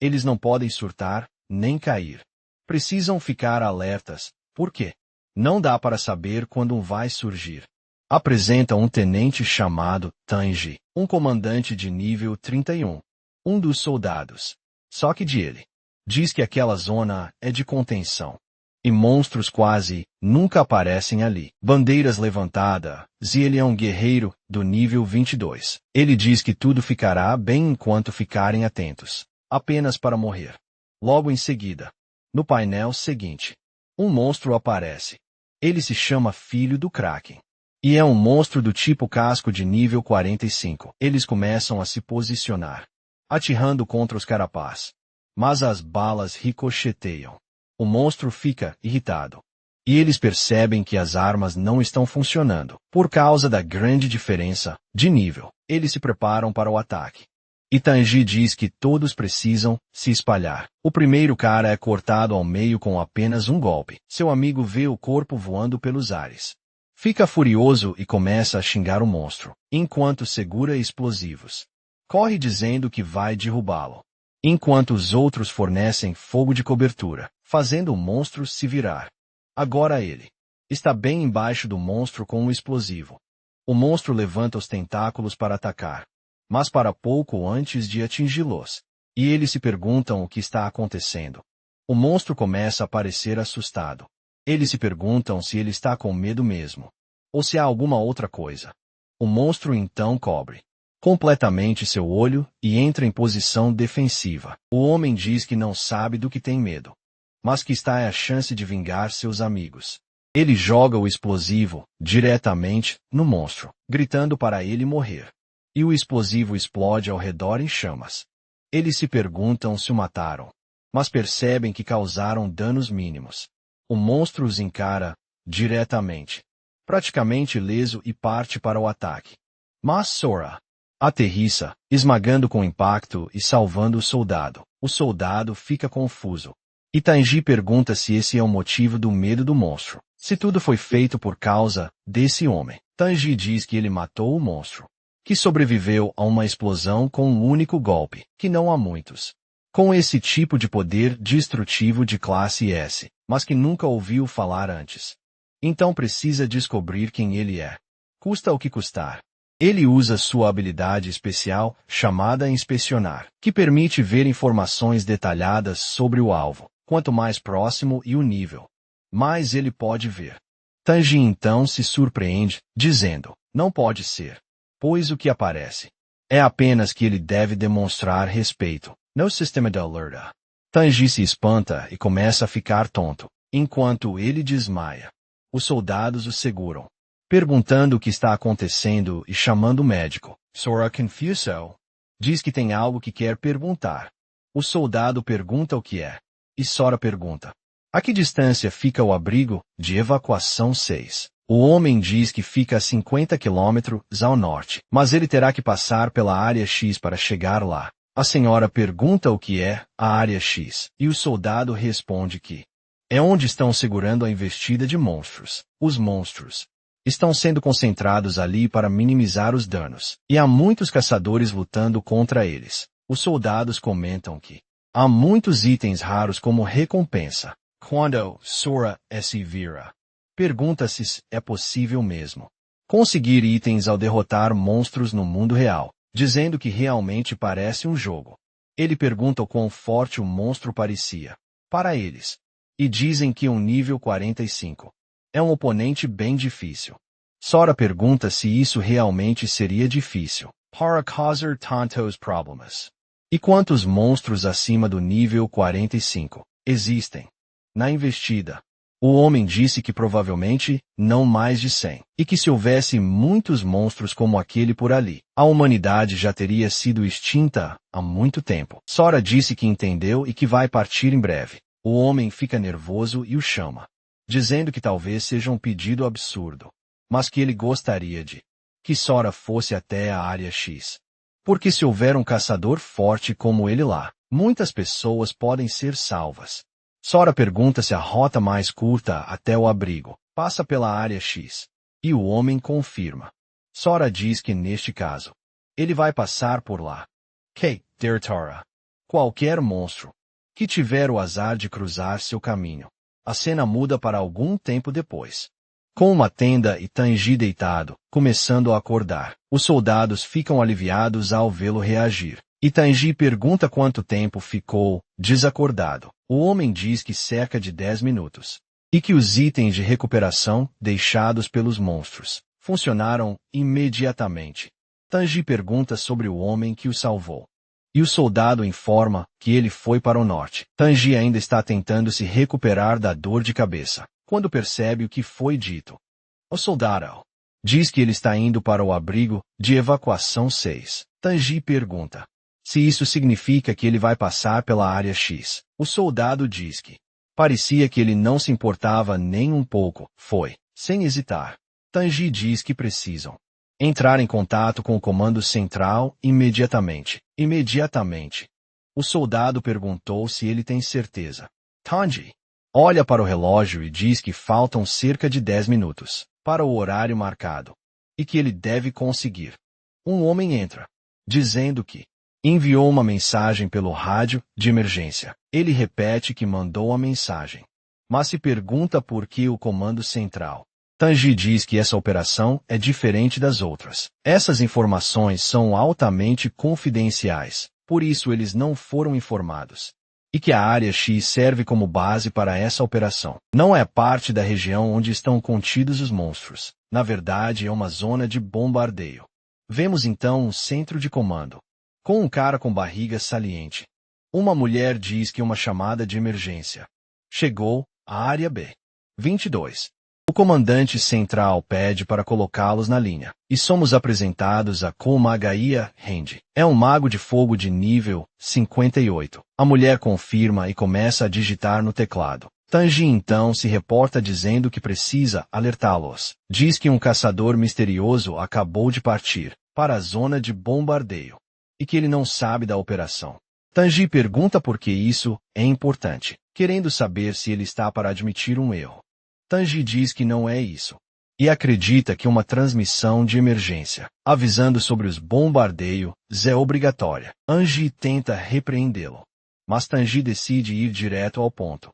eles não podem surtar, nem cair. Precisam ficar alertas, por quê? Não dá para saber quando um vai surgir. Apresenta um tenente chamado Tanji, um comandante de nível 31. Um dos soldados. Só que de ele. Diz que aquela zona é de contenção. E monstros quase nunca aparecem ali. Bandeiras levantadas, e ele é um guerreiro do nível 22. Ele diz que tudo ficará bem enquanto ficarem atentos. Apenas para morrer. Logo em seguida, no painel seguinte, um monstro aparece. Ele se chama Filho do Kraken. E é um monstro do tipo casco de nível 45. Eles começam a se posicionar, atirando contra os carapás. Mas as balas ricocheteiam. O monstro fica irritado. E eles percebem que as armas não estão funcionando. Por causa da grande diferença de nível, eles se preparam para o ataque. E Tanji diz que todos precisam se espalhar. O primeiro cara é cortado ao meio com apenas um golpe. Seu amigo vê o corpo voando pelos ares. Fica furioso e começa a xingar o monstro, enquanto segura explosivos. Corre dizendo que vai derrubá-lo, enquanto os outros fornecem fogo de cobertura, fazendo o monstro se virar. Agora ele está bem embaixo do monstro com um explosivo. O monstro levanta os tentáculos para atacar, mas para pouco antes de atingi-los. E eles se perguntam o que está acontecendo. O monstro começa a parecer assustado. Eles se perguntam se ele está com medo mesmo, ou se há alguma outra coisa. O monstro então cobre completamente seu olho e entra em posição defensiva. O homem diz que não sabe do que tem medo, mas que está a chance de vingar seus amigos. Ele joga o explosivo diretamente no monstro, gritando para ele morrer. E o explosivo explode ao redor em chamas. Eles se perguntam se o mataram, mas percebem que causaram danos mínimos. O monstro os encara diretamente, praticamente ileso, e parte para o ataque. Mas Sora aterrissa, esmagando com impacto e salvando o soldado. O soldado fica confuso. E Tanji pergunta se esse é o motivo do medo do monstro. Se tudo foi feito por causa desse homem. Tanji diz que ele matou o monstro, que sobreviveu a uma explosão com um único golpe, que não há muitos com esse tipo de poder destrutivo de classe S, mas que nunca ouviu falar antes. Então precisa descobrir quem ele é. Custa o que custar. Ele usa sua habilidade especial, chamada Inspecionar, que permite ver informações detalhadas sobre o alvo. Quanto mais próximo e o nível, mais ele pode ver. Tanji então se surpreende, dizendo, não pode ser, pois o que aparece é apenas que ele deve demonstrar respeito no sistema de alerta. Tanji se espanta e começa a ficar tonto, enquanto ele desmaia. Os soldados o seguram, perguntando o que está acontecendo e chamando o médico. Sora, confuso, diz que tem algo que quer perguntar. O soldado pergunta o que é. E Sora pergunta: a que distância fica o abrigo de evacuação 6? O homem diz que fica a 50 quilômetros ao norte, mas ele terá que passar pela área X para chegar lá. A senhora pergunta o que é a área X, e o soldado responde que é onde estão segurando a investida de monstros. Os monstros estão sendo concentrados ali para minimizar os danos, e há muitos caçadores lutando contra eles. Os soldados comentam que há muitos itens raros como recompensa. Quando Sora se vira, pergunta-se se é possível mesmo conseguir itens ao derrotar monstros no mundo real, dizendo que realmente parece um jogo. Ele pergunta o quão forte o monstro parecia para eles, e dizem que um nível 45 é um oponente bem difícil. Sora pergunta se isso realmente seria difícil para causar tantos problemas. E quantos monstros acima do nível 45 existem na investida? O homem disse que provavelmente não mais de 100, e que se houvesse muitos monstros como aquele por ali, a humanidade já teria sido extinta há muito tempo. Sora disse que entendeu e que vai partir em breve. O homem fica nervoso e o chama, dizendo que talvez seja um pedido absurdo, mas que ele gostaria de que Sora fosse até a área X. Porque se houver um caçador forte como ele lá, muitas pessoas podem ser salvas. Sora pergunta se a rota mais curta até o abrigo passa pela área X, e o homem confirma. Sora diz que neste caso, ele vai passar por lá. Dertara, qualquer monstro que tiver o azar de cruzar seu caminho. A cena muda para algum tempo depois. Com uma tenda e Tanji deitado, começando a acordar, os soldados ficam aliviados ao vê-lo reagir. E Tanji pergunta quanto tempo ficou desacordado. O homem diz que cerca de 10 minutos. E que os itens de recuperação deixados pelos monstros funcionaram imediatamente. Tanji pergunta sobre o homem que o salvou. E o soldado informa que ele foi para o norte. Tanji ainda está tentando se recuperar da dor de cabeça, quando percebe o que foi dito. O soldado diz que ele está indo para o abrigo de evacuação 6. Tanji pergunta se isso significa que ele vai passar pela área X. O soldado diz que parecia que ele não se importava nem um pouco. Foi, sem hesitar. Tanji diz que precisam entrar em contato com o comando central imediatamente. Imediatamente. O soldado perguntou se ele tem certeza. Tanji olha para o relógio e diz que faltam cerca de 10 minutos para o horário marcado, e que ele deve conseguir. Um homem entra, dizendo que enviou uma mensagem pelo rádio de emergência. Ele repete que mandou a mensagem, mas se pergunta por que o comando central. Tanji diz que essa operação é diferente das outras. Essas informações são altamente confidenciais, por isso eles não foram informados. E que a área X serve como base para essa operação. Não é parte da região onde estão contidos os monstros. Na verdade, é uma zona de bombardeio. Vemos então um centro de comando, com um cara com barriga saliente. Uma mulher diz que uma chamada de emergência chegou à área B. 22. O comandante central pede para colocá-los na linha, e somos apresentados a Komagaia Hand. É um mago de fogo de nível 58. A mulher confirma e começa a digitar no teclado. Tanji então se reporta dizendo que precisa alertá-los. Diz que um caçador misterioso acabou de partir para a zona de bombardeio, e que ele não sabe da operação. Tanji pergunta por que isso é importante, querendo saber se ele está para admitir um erro. Tanji diz que não é isso, e acredita que uma transmissão de emergência, avisando sobre os bombardeios, é obrigatória. Anji tenta repreendê-lo, mas Tanji decide ir direto ao ponto,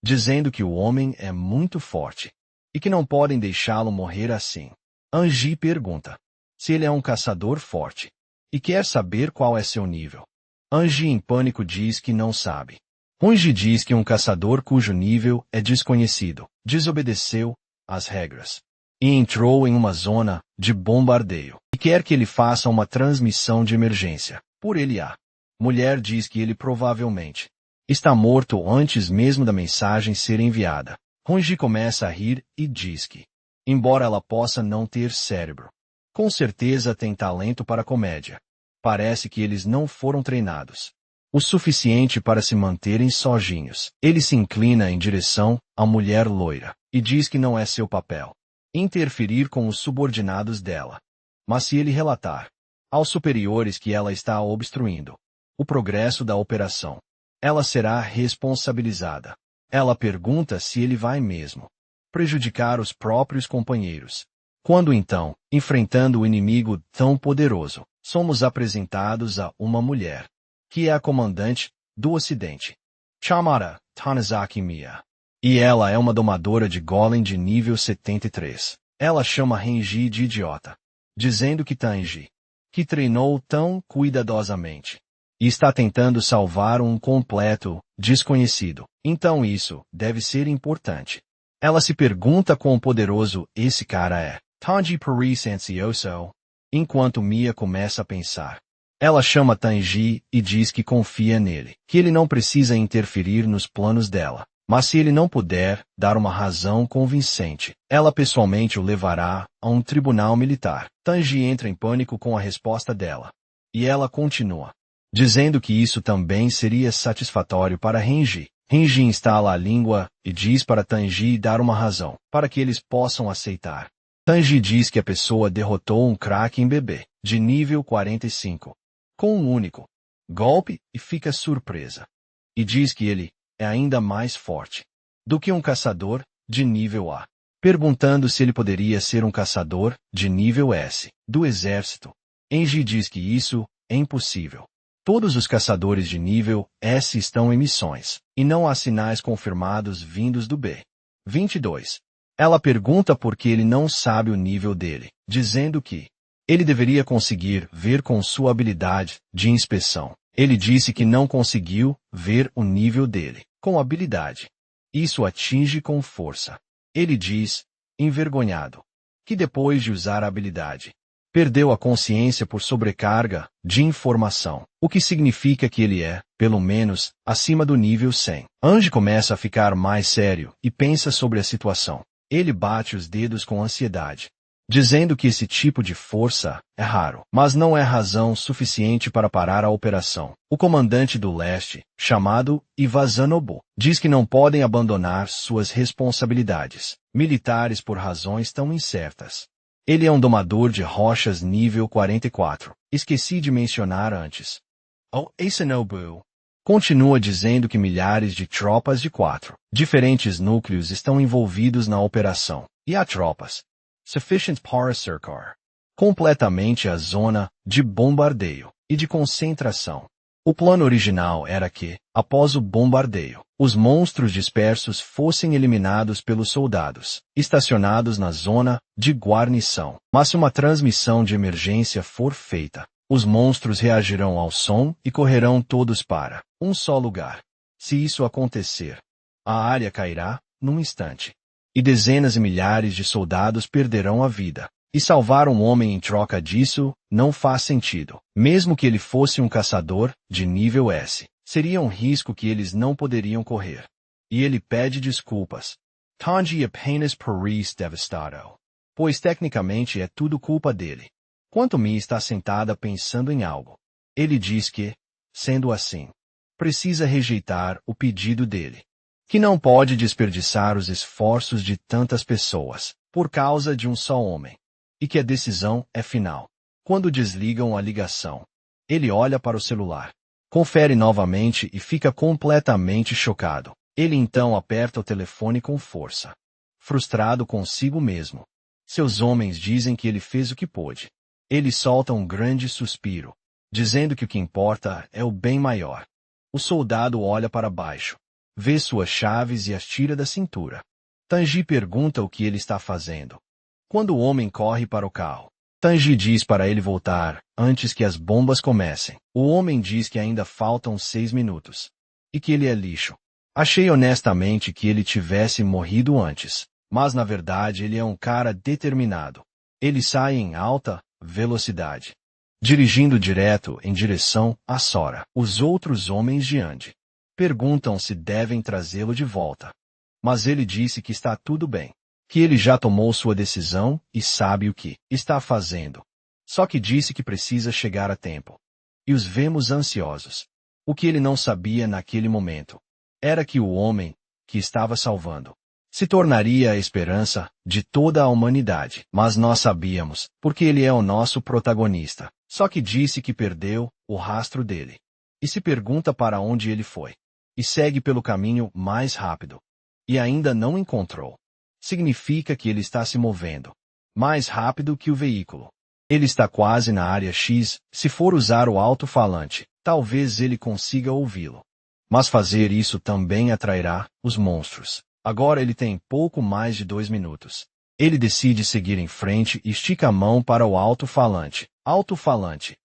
dizendo que o homem é muito forte, e que não podem deixá-lo morrer assim. Anji pergunta se ele é um caçador forte, e quer saber qual é seu nível. Anji em pânico diz que não sabe. Anji diz que um caçador cujo nível é desconhecido desobedeceu às regras e entrou em uma zona de bombardeio e quer que ele faça uma transmissão de emergência por ele. A mulher diz que ele provavelmente está morto antes mesmo da mensagem ser enviada. Honji começa a rir e diz que, embora ela possa não ter cérebro, com certeza tem talento para comédia. Parece que eles não foram treinados o suficiente para se manterem sozinhos. Ele se inclina em direção à mulher loira e diz que não é seu papel interferir com os subordinados dela. Mas se ele relatar aos superiores que ela está obstruindo o progresso da operação, ela será responsabilizada. Ela pergunta se ele vai mesmo prejudicar os próprios companheiros. Quando então, enfrentando o inimigo tão poderoso, somos apresentados a uma mulher, que é a comandante do Ocidente, chamada Tanizaki Miya. E ela é uma domadora de golem de nível 73. Ela chama Renji de idiota, dizendo que Tanji, que treinou tão cuidadosamente, e está tentando salvar um completo desconhecido. Então isso deve ser importante. Ela se pergunta quão poderoso esse cara é. Tanji Paris ansioso. Enquanto Miya começa a pensar, ela chama Tanji e diz que confia nele, que ele não precisa interferir nos planos dela. Mas se ele não puder dar uma razão convincente, ela pessoalmente o levará a um tribunal militar. Tanji entra em pânico com a resposta dela. E ela continua, dizendo que isso também seria satisfatório para Renji. Renji instala a língua e diz para Tanji dar uma razão, para que eles possam aceitar. Tanji diz que a pessoa derrotou um Kraken bebê, de nível 45, com um único golpe e fica surpresa. E diz que ele é ainda mais forte do que um caçador de nível A, perguntando se ele poderia ser um caçador de nível S do exército. Enji diz que isso é impossível. Todos os caçadores de nível S estão em missões, e não há sinais confirmados vindos do B. 22. Ela pergunta por que ele não sabe o nível dele, dizendo que ele deveria conseguir ver com sua habilidade de inspeção. Ele disse que não conseguiu ver o nível dele com habilidade. Isso atinge com força. Ele diz, envergonhado, que depois de usar a habilidade, perdeu a consciência por sobrecarga de informação, o que significa que ele é, pelo menos, acima do nível 100. Anji começa a ficar mais sério e pensa sobre a situação. Ele bate os dedos com ansiedade, dizendo que esse tipo de força é raro, mas não é razão suficiente para parar a operação. O comandante do leste, chamado Iwazanobu, diz que não podem abandonar suas responsabilidades militares por razões tão incertas. Ele é um domador de rochas nível 44. Esqueci de mencionar antes. O Isanobu continua dizendo que milhares de tropas de 4 diferentes núcleos estão envolvidos na operação, e há tropas sufficient para cercar completamente a zona de bombardeio e de concentração. O plano original era que, após o bombardeio, os monstros dispersos fossem eliminados pelos soldados estacionados na zona de guarnição. Mas se uma transmissão de emergência for feita, os monstros reagirão ao som e correrão todos para um só lugar. Se isso acontecer, a área cairá num instante, e dezenas e milhares de soldados perderão a vida. E salvar um homem em troca disso não faz sentido. Mesmo que ele fosse um caçador de nível S, seria um risco que eles não poderiam correr. E ele pede desculpas. Tanji apenas parece devastado, pois tecnicamente é tudo culpa dele. Quanto Mi está sentada pensando em algo, ele diz que, sendo assim, precisa rejeitar o pedido dele, que não pode desperdiçar os esforços de tantas pessoas por causa de um só homem, e que a decisão é final. Quando desligam a ligação, ele olha para o celular, confere novamente e fica completamente chocado. Ele então aperta o telefone com força, frustrado consigo mesmo. Seus homens dizem que ele fez o que pôde. Ele solta um grande suspiro, dizendo que o que importa é o bem maior. O soldado olha para baixo, vê suas chaves e as tira da cintura. Tanji pergunta o que ele está fazendo. Quando o homem corre para o carro, Tanji diz para ele voltar antes que as bombas comecem. O homem diz que ainda faltam 6 minutos e que ele é lixo. Achei honestamente que ele tivesse morrido antes, mas na verdade ele é um cara determinado. Ele sai em alta velocidade, dirigindo direto em direção a Sora. Os outros homens de Andy perguntam se devem trazê-lo de volta. Mas ele disse que está tudo bem, que ele já tomou sua decisão e sabe o que está fazendo. Só que disse que precisa chegar a tempo. E os vemos ansiosos. O que ele não sabia naquele momento era que o homem que estava salvando se tornaria a esperança de toda a humanidade. Mas nós sabíamos, porque ele é o nosso protagonista. Só que disse que perdeu o rastro dele. E se pergunta para onde ele foi. E segue pelo caminho mais rápido. E ainda não encontrou. Significa que ele está se movendo mais rápido que o veículo. Ele está quase na área X. Se for usar o alto-falante, talvez ele consiga ouvi-lo. Mas fazer isso também atrairá os monstros. Agora ele tem pouco mais de 2 minutos. Ele decide seguir em frente e estica a mão para o alto-falante. Alto-falante.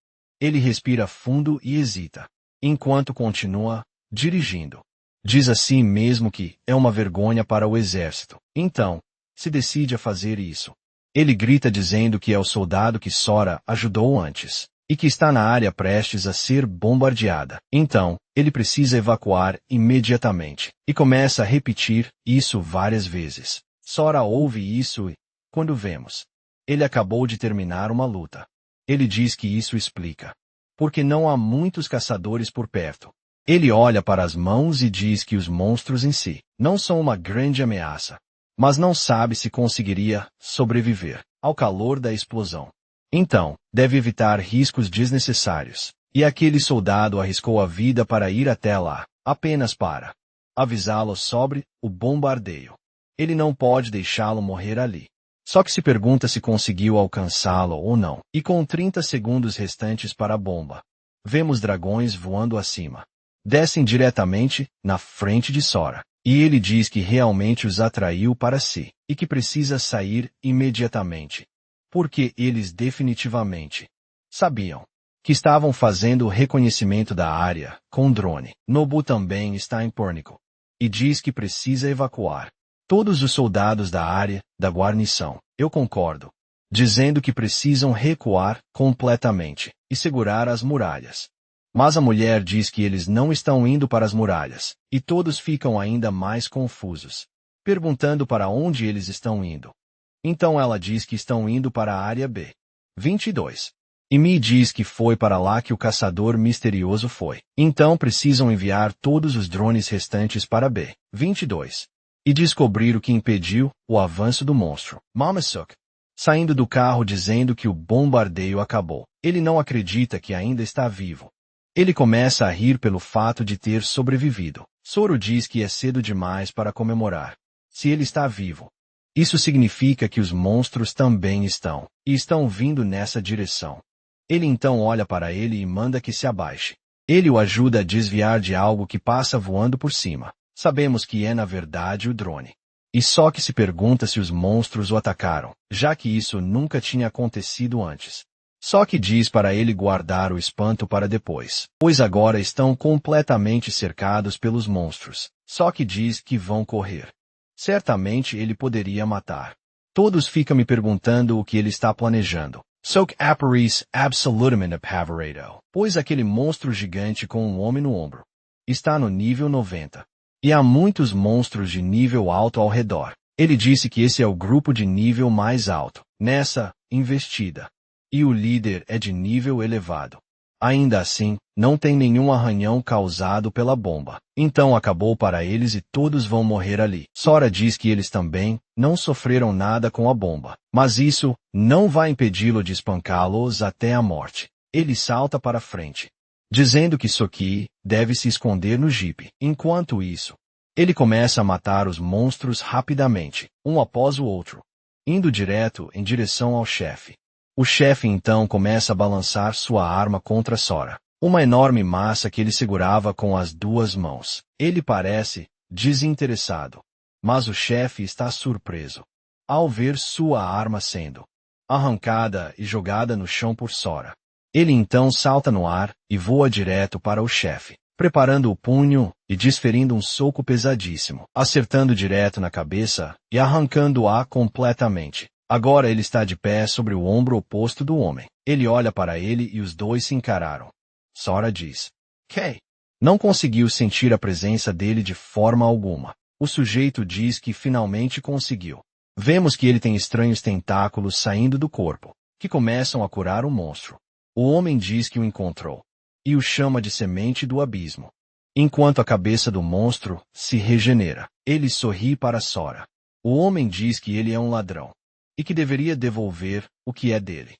Ele respira fundo e hesita, enquanto continua dirigindo. Diz a si mesmo que é uma vergonha para o exército. Então, se decide a fazer isso. Ele grita dizendo que é o soldado que Sora ajudou antes, e que está na área prestes a ser bombardeada. Então, ele precisa evacuar imediatamente, e começa a repetir isso várias vezes. Sora ouve isso e, quando vemos, ele acabou de terminar uma luta. Ele diz que isso explica porque não há muitos caçadores por perto. Ele olha para as mãos e diz que os monstros em si não são uma grande ameaça, mas não sabe se conseguiria sobreviver ao calor da explosão. Então, deve evitar riscos desnecessários. E aquele soldado arriscou a vida para ir até lá, apenas para avisá-lo sobre o bombardeio. Ele não pode deixá-lo morrer ali. Só que se pergunta se conseguiu alcançá-lo ou não. E com 30 segundos restantes para a bomba, vemos dragões voando acima. Descem diretamente na frente de Sora. E ele diz que realmente os atraiu para si, e que precisa sair imediatamente. Porque eles definitivamente sabiam que estavam fazendo o reconhecimento da área com drone. Nobu também está em pânico. E diz que precisa evacuar todos os soldados da área da guarnição. Eu concordo, dizendo que precisam recuar completamente e segurar as muralhas. Mas a mulher diz que eles não estão indo para as muralhas, e todos ficam ainda mais confusos, perguntando para onde eles estão indo. Então ela diz que estão indo para a área B. 22. E me diz que foi para lá que o caçador misterioso foi. Então precisam enviar todos os drones restantes para B. 22. E descobrir o que impediu o avanço do monstro. Mamasuk, saindo do carro dizendo que o bombardeio acabou. Ele não acredita que ainda está vivo. Ele começa a rir pelo fato de ter sobrevivido. Zoro diz que é cedo demais para comemorar. Se ele está vivo, isso significa que os monstros também estão, e estão vindo nessa direção. Ele então olha para ele e manda que se abaixe. Ele o ajuda a desviar de algo que passa voando por cima. Sabemos que é na verdade o drone. E só que se pergunta se os monstros o atacaram, já que isso nunca tinha acontecido antes. Só que diz para ele guardar o espanto para depois, pois agora estão completamente cercados pelos monstros. Só que diz que vão correr. Certamente ele poderia matar. Todos ficam me perguntando o que ele está planejando. Soc aparece absolutamente apavorado, pois aquele monstro gigante com um homem no ombro está no nível 90. E há muitos monstros de nível alto ao redor. Ele disse que esse é o grupo de nível mais alto nessa investida. E o líder é de nível elevado. Ainda assim, não tem nenhum arranhão causado pela bomba. Então acabou para eles e todos vão morrer ali. Sora diz que eles também não sofreram nada com a bomba. Mas isso não vai impedi-lo de espancá-los até a morte. Ele salta para frente, dizendo que Soki deve se esconder no jipe. Enquanto isso, ele começa a matar os monstros rapidamente, um após o outro, indo direto em direção ao chefe. O chefe então começa a balançar sua arma contra Sora, uma enorme massa que ele segurava com as 2 mãos. Ele parece desinteressado, mas o chefe está surpreso ao ver sua arma sendo arrancada e jogada no chão por Sora. Ele então salta no ar e voa direto para o chefe, preparando o punho e desferindo um soco pesadíssimo, acertando direto na cabeça e arrancando-a completamente. Agora ele está de pé sobre o ombro oposto do homem. Ele olha para ele e os dois se encararam. Sora diz: "Kay." Não conseguiu sentir a presença dele de forma alguma. O sujeito diz que finalmente conseguiu. Vemos que ele tem estranhos tentáculos saindo do corpo, que começam a curar o monstro. O homem diz que o encontrou, e o chama de semente do abismo. Enquanto a cabeça do monstro se regenera, ele sorri para Sora. O homem diz que ele é um ladrão, e que deveria devolver o que é dele.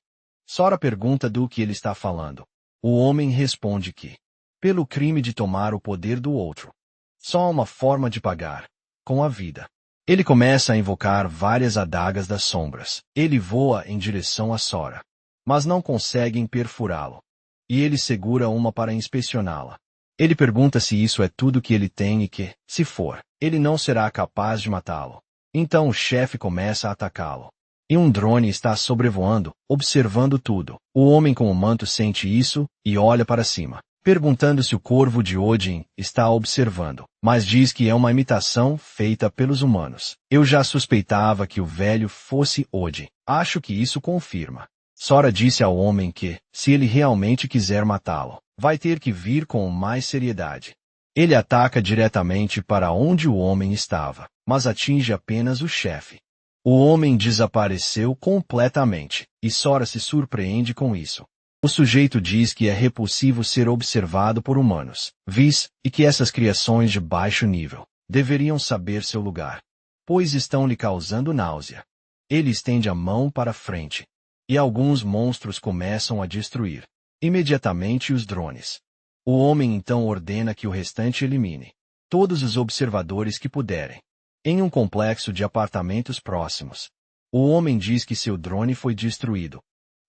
Sora pergunta do que ele está falando. O homem responde que, pelo crime de tomar o poder do outro. Só há uma forma de pagar, com a vida. Ele começa a invocar várias adagas das sombras. Ele voa em direção a Sora, mas não conseguem perfurá-lo. E ele segura uma para inspecioná-la. Ele pergunta se isso é tudo que ele tem e que, se for, ele não será capaz de matá-lo. Então o chefe começa a atacá-lo. E um drone está sobrevoando, observando tudo. O homem com o manto sente isso e olha para cima, perguntando se o corvo de Odin está observando, mas diz que é uma imitação feita pelos humanos. Eu já suspeitava que o velho fosse Odin. Acho que isso confirma. Sora disse ao homem que, se ele realmente quiser matá-lo, vai ter que vir com mais seriedade. Ele ataca diretamente para onde o homem estava, mas atinge apenas o chefe. O homem desapareceu completamente, e Sora se surpreende com isso. O sujeito diz que é repulsivo ser observado por humanos, vis, e que essas criações de baixo nível deveriam saber seu lugar, pois estão lhe causando náusea. Ele estende a mão para frente, e alguns monstros começam a destruir imediatamente os drones. O homem então ordena que o restante elimine todos os observadores que puderem. Em um complexo de apartamentos próximos, o homem diz que seu drone foi destruído,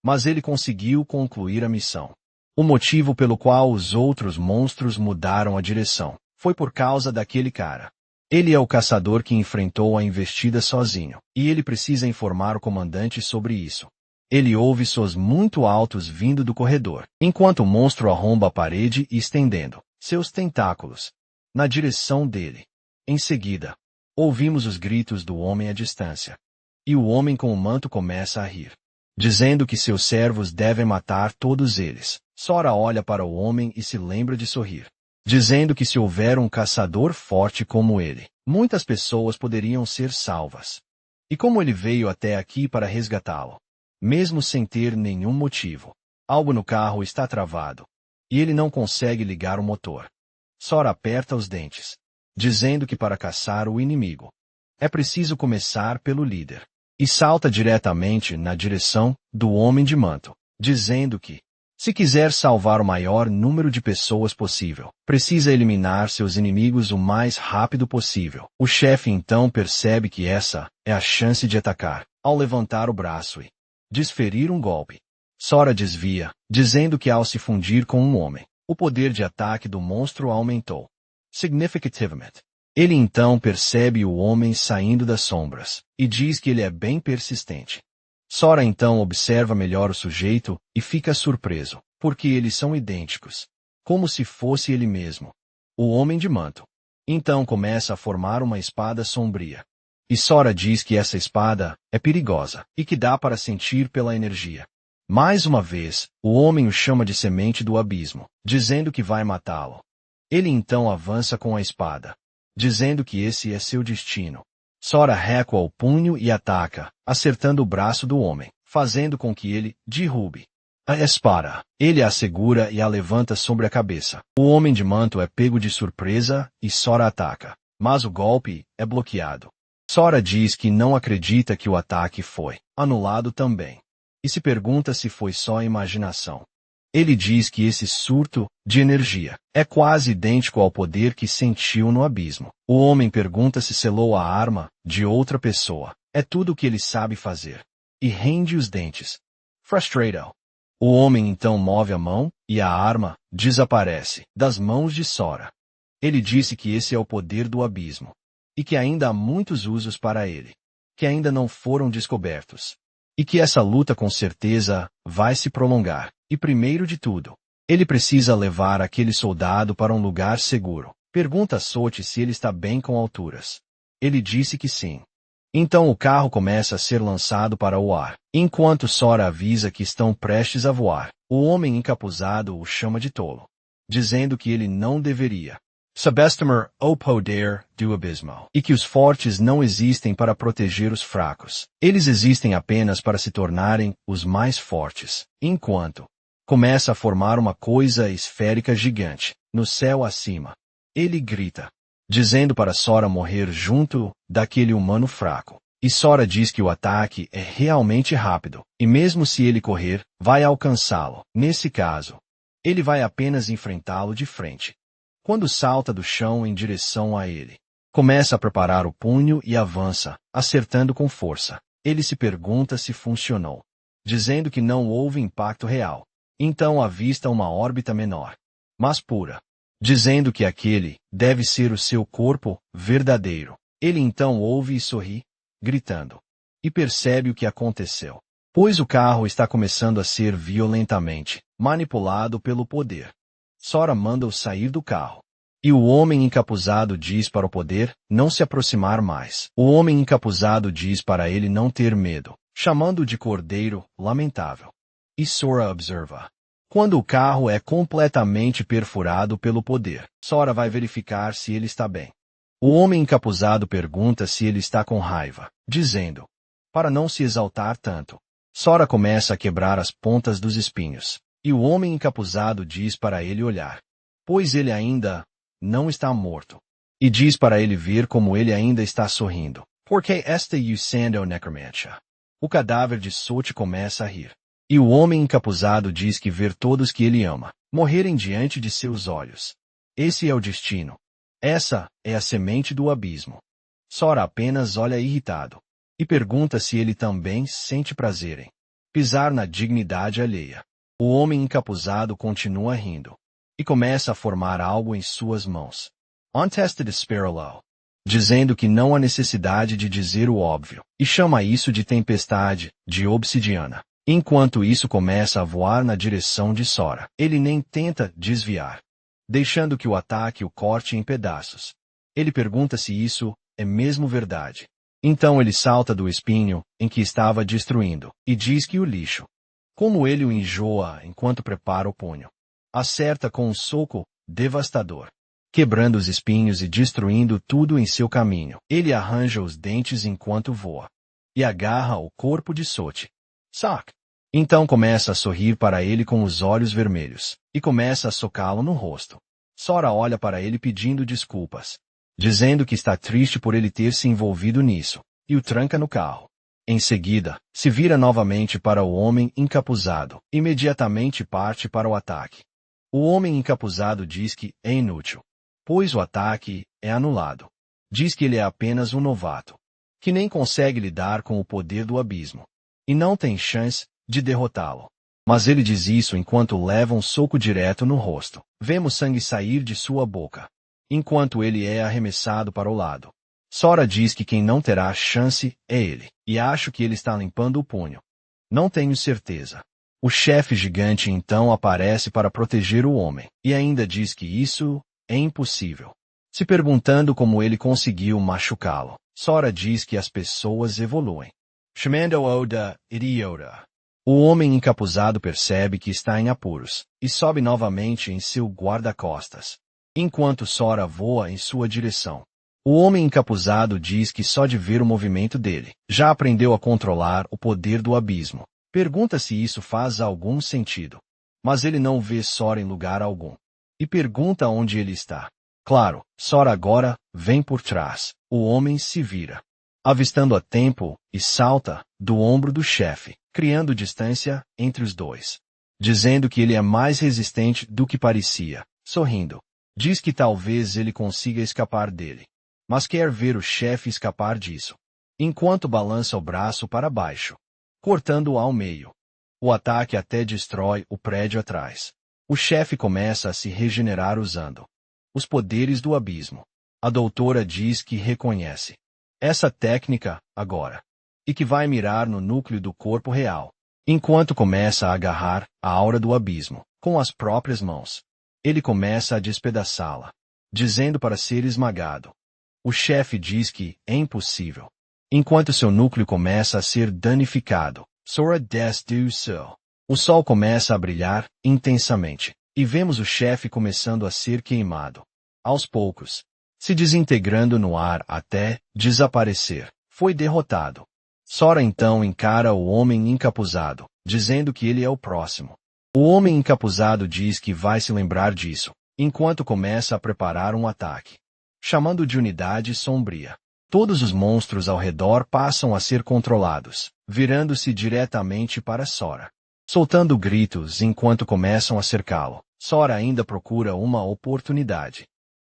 mas ele conseguiu concluir a missão. O motivo pelo qual os outros monstros mudaram a direção foi por causa daquele cara. Ele é o caçador que enfrentou a investida sozinho, e ele precisa informar o comandante sobre isso. Ele ouve sons muito altos vindo do corredor, enquanto o monstro arromba a parede e estendendo seus tentáculos na direção dele. Em seguida, ouvimos os gritos do homem à distância. E o homem com o manto começa a rir, dizendo que seus servos devem matar todos eles. Sora olha para o homem e se lembra de sorrir, dizendo que se houver um caçador forte como ele, muitas pessoas poderiam ser salvas. E como ele veio até aqui para resgatá-lo, mesmo sem ter nenhum motivo. Algo no carro está travado, e ele não consegue ligar o motor. Sora aperta os dentes, dizendo que para caçar o inimigo, é preciso começar pelo líder. E salta diretamente na direção do homem de manto, dizendo que, se quiser salvar o maior número de pessoas possível, precisa eliminar seus inimigos o mais rápido possível. O chefe então percebe que essa é a chance de atacar, ao levantar o braço e desferir um golpe. Sora desvia, dizendo que ao se fundir com um homem, o poder de ataque do monstro aumentou significativamente. Ele então percebe o homem saindo das sombras, e diz que ele é bem persistente. Sora então observa melhor o sujeito e fica surpreso, porque eles são idênticos, como se fosse ele mesmo, o homem de manto. Então começa a formar uma espada sombria. E Sora diz que essa espada é perigosa, e que dá para sentir pela energia. Mais uma vez, o homem o chama de semente do abismo, dizendo que vai matá-lo. Ele então avança com a espada, dizendo que esse é seu destino. Sora recua o punho e ataca, acertando o braço do homem, fazendo com que ele derrube a espada. Ele a segura e a levanta sobre a cabeça. O homem de manto é pego de surpresa e Sora ataca, mas o golpe é bloqueado. Sora diz que não acredita que o ataque foi anulado também, e se pergunta se foi só imaginação. Ele diz que esse surto de energia é quase idêntico ao poder que sentiu no abismo. O homem pergunta se selou a arma de outra pessoa. É tudo o que ele sabe fazer. E rende os dentes. Frustrado. O homem então move a mão, e a arma desaparece das mãos de Sora. Ele disse que esse é o poder do abismo, e que ainda há muitos usos para ele, que ainda não foram descobertos, e que essa luta com certeza vai se prolongar. E primeiro de tudo, ele precisa levar aquele soldado para um lugar seguro. Pergunta a Soti se ele está bem com alturas. Ele disse que sim. Então o carro começa a ser lançado para o ar. Enquanto Sora avisa que estão prestes a voar, o homem encapuzado o chama de tolo, dizendo que ele não deveria subestimar o poder do abismo. E que os fortes não existem para proteger os fracos. Eles existem apenas para se tornarem os mais fortes. Enquanto começa a formar uma coisa esférica gigante, no céu acima. Ele grita, dizendo para Sora morrer junto daquele humano fraco. E Sora diz que o ataque é realmente rápido, e mesmo se ele correr, vai alcançá-lo. Nesse caso, ele vai apenas enfrentá-lo de frente. Quando salta do chão em direção a ele, começa a preparar o punho e avança, acertando com força. Ele se pergunta se funcionou, dizendo que não houve impacto real. Então avista uma órbita menor, mas pura, dizendo que aquele deve ser o seu corpo verdadeiro. Ele então ouve e sorri, gritando, e percebe o que aconteceu, pois o carro está começando a ser violentamente manipulado pelo poder. Sora manda-o sair do carro. E o homem encapuzado diz para o poder não se aproximar mais. O homem encapuzado diz para ele não ter medo, chamando-o de cordeiro lamentável. E Sora observa. Quando o carro é completamente perfurado pelo poder, Sora vai verificar se ele está bem. O homem encapuzado pergunta se ele está com raiva, dizendo, para não se exaltar tanto. Sora começa a quebrar as pontas dos espinhos. E o homem encapuzado diz para ele olhar, pois ele ainda não está morto. E diz para ele ver como ele ainda está sorrindo, porque está usando necromancia. O cadáver de Soti começa a rir. E o homem encapuzado diz que ver todos que ele ama morrerem diante de seus olhos. Esse é o destino. Essa é a semente do abismo. Sora apenas olha irritado. E pergunta se ele também sente prazer em pisar na dignidade alheia. O homem encapuzado continua rindo. E começa a formar algo em suas mãos. Untested Sparrow. Dizendo que não há necessidade de dizer o óbvio. E chama isso de tempestade, de obsidiana. Enquanto isso começa a voar na direção de Sora. Ele nem tenta desviar, deixando que o ataque o corte em pedaços. Ele pergunta se isso é mesmo verdade. Então ele salta do espinho em que estava destruindo, e diz que o lixo. Como ele o enjoa enquanto prepara o punho. Acerta com um soco devastador, quebrando os espinhos e destruindo tudo em seu caminho. Ele arranja os dentes enquanto voa. E agarra o corpo de Soti. Sac! Então começa a sorrir para ele com os olhos vermelhos, e começa a socá-lo no rosto. Sora olha para ele pedindo desculpas, dizendo que está triste por ele ter se envolvido nisso, e o tranca no carro. Em seguida, se vira novamente para o homem encapuzado, imediatamente parte para o ataque. O homem encapuzado diz que é inútil, pois o ataque é anulado. Diz que ele é apenas um novato, que nem consegue lidar com o poder do abismo, e não tem chance de derrotá-lo. Mas ele diz isso enquanto leva um soco direto no rosto. Vemos sangue sair de sua boca, enquanto ele é arremessado para o lado. Sora diz que quem não terá chance é ele, e acho que ele está limpando o punho. Não tenho certeza. O chefe gigante então aparece para proteger o homem, e ainda diz que isso é impossível. Se perguntando como ele conseguiu machucá-lo, Sora diz que as pessoas evoluem, chamando-o de idiota. O homem encapuzado percebe que está em apuros, e sobe novamente em seu guarda-costas, enquanto Sora voa em sua direção. O homem encapuzado diz que só de ver o movimento dele, já aprendeu a controlar o poder do abismo. Pergunta se isso faz algum sentido. Mas ele não vê Sora em lugar algum. E pergunta onde ele está. Claro, Sora agora vem por trás. O homem se vira, avistando a tempo, e salta do ombro do chefe, criando distância entre os dois. Dizendo que ele é mais resistente do que parecia. Sorrindo, diz que talvez ele consiga escapar dele. Mas quer ver o chefe escapar disso. Enquanto balança o braço para baixo, cortando-o ao meio. O ataque até destrói o prédio atrás. O chefe começa a se regenerar usando os poderes do abismo. A doutora diz que reconhece essa técnica agora, e que vai mirar no núcleo do corpo real, enquanto começa a agarrar a aura do abismo com as próprias mãos. Ele começa a despedaçá-la, dizendo para ser esmagado. O chefe diz que é impossível. Enquanto seu núcleo começa a ser danificado, Sora desce do céu. O sol começa a brilhar intensamente, e vemos o chefe começando a ser queimado. aos poucos, se desintegrando no ar até desaparecer. Foi derrotado. Sora então encara o homem encapuzado, dizendo que ele é o próximo. O homem encapuzado diz que vai se lembrar disso, enquanto começa a preparar um ataque. Chamando de unidade sombria. Todos os monstros ao redor passam a ser controlados, virando-se diretamente para Sora. Soltando gritos enquanto começam a cercá-lo, Sora ainda procura uma oportunidade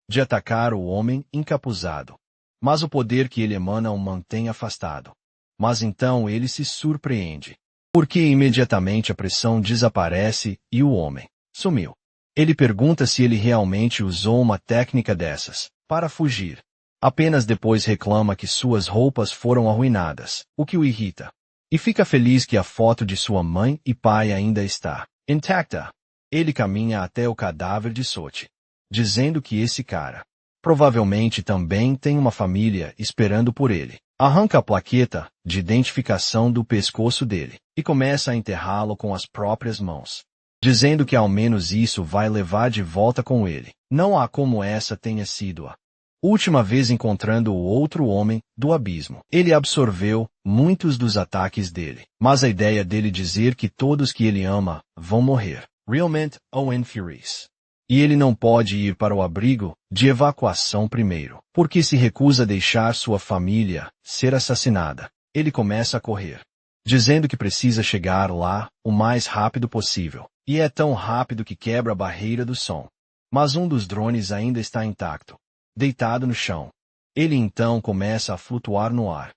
de atacar o homem encapuzado. Mas o poder que ele emana o mantém afastado. Mas então ele se surpreende, porque imediatamente a pressão desaparece e o homem sumiu. Ele pergunta se ele realmente usou uma técnica dessas para fugir. Apenas depois reclama que suas roupas foram arruinadas, o que o irrita. E fica feliz que a foto de sua mãe e pai ainda está intacta. Ele caminha até o cadáver de Soti, dizendo que esse cara provavelmente também tem uma família esperando por ele. Arranca a plaqueta de identificação do pescoço dele e começa a enterrá-lo com as próprias mãos, dizendo que ao menos isso vai levar de volta com ele. Não há como essa tenha sido a última vez encontrando o outro homem do abismo. Ele absorveu muitos dos ataques dele, mas a ideia dele dizer que todos que ele ama vão morrer, realmente o infeliz. E ele não pode ir para o abrigo de evacuação primeiro, porque se recusa a deixar sua família ser assassinada. Ele começa a correr, dizendo que precisa chegar lá o mais rápido possível, e é tão rápido que quebra a barreira do som. Mas um dos drones ainda está intacto, deitado no chão. Ele então começa a flutuar no ar.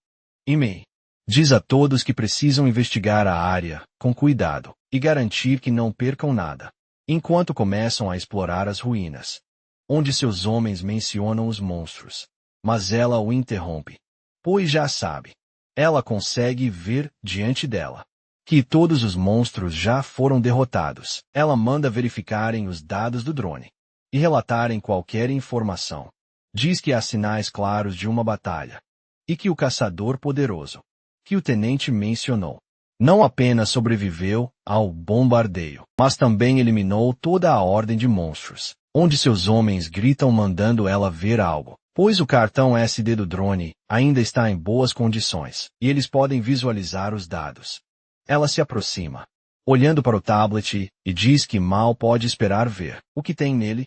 Imei diz a todos que precisam investigar a área com cuidado e garantir que não percam nada, enquanto começam a explorar as ruínas, onde seus homens mencionam os monstros. Mas ela o interrompe, pois já sabe. Ela consegue ver diante dela que todos os monstros já foram derrotados. Ela manda verificarem os dados do drone e relatarem qualquer informação. Diz que há sinais claros de uma batalha e que o caçador poderoso, que o tenente mencionou, não apenas sobreviveu ao bombardeio, mas também eliminou toda a ordem de monstros, onde seus homens gritam mandando ela ver algo, pois o cartão SD do drone ainda está em boas condições, e eles podem visualizar os dados. Ela se aproxima, olhando para o tablet, e diz que mal pode esperar ver o que tem nele.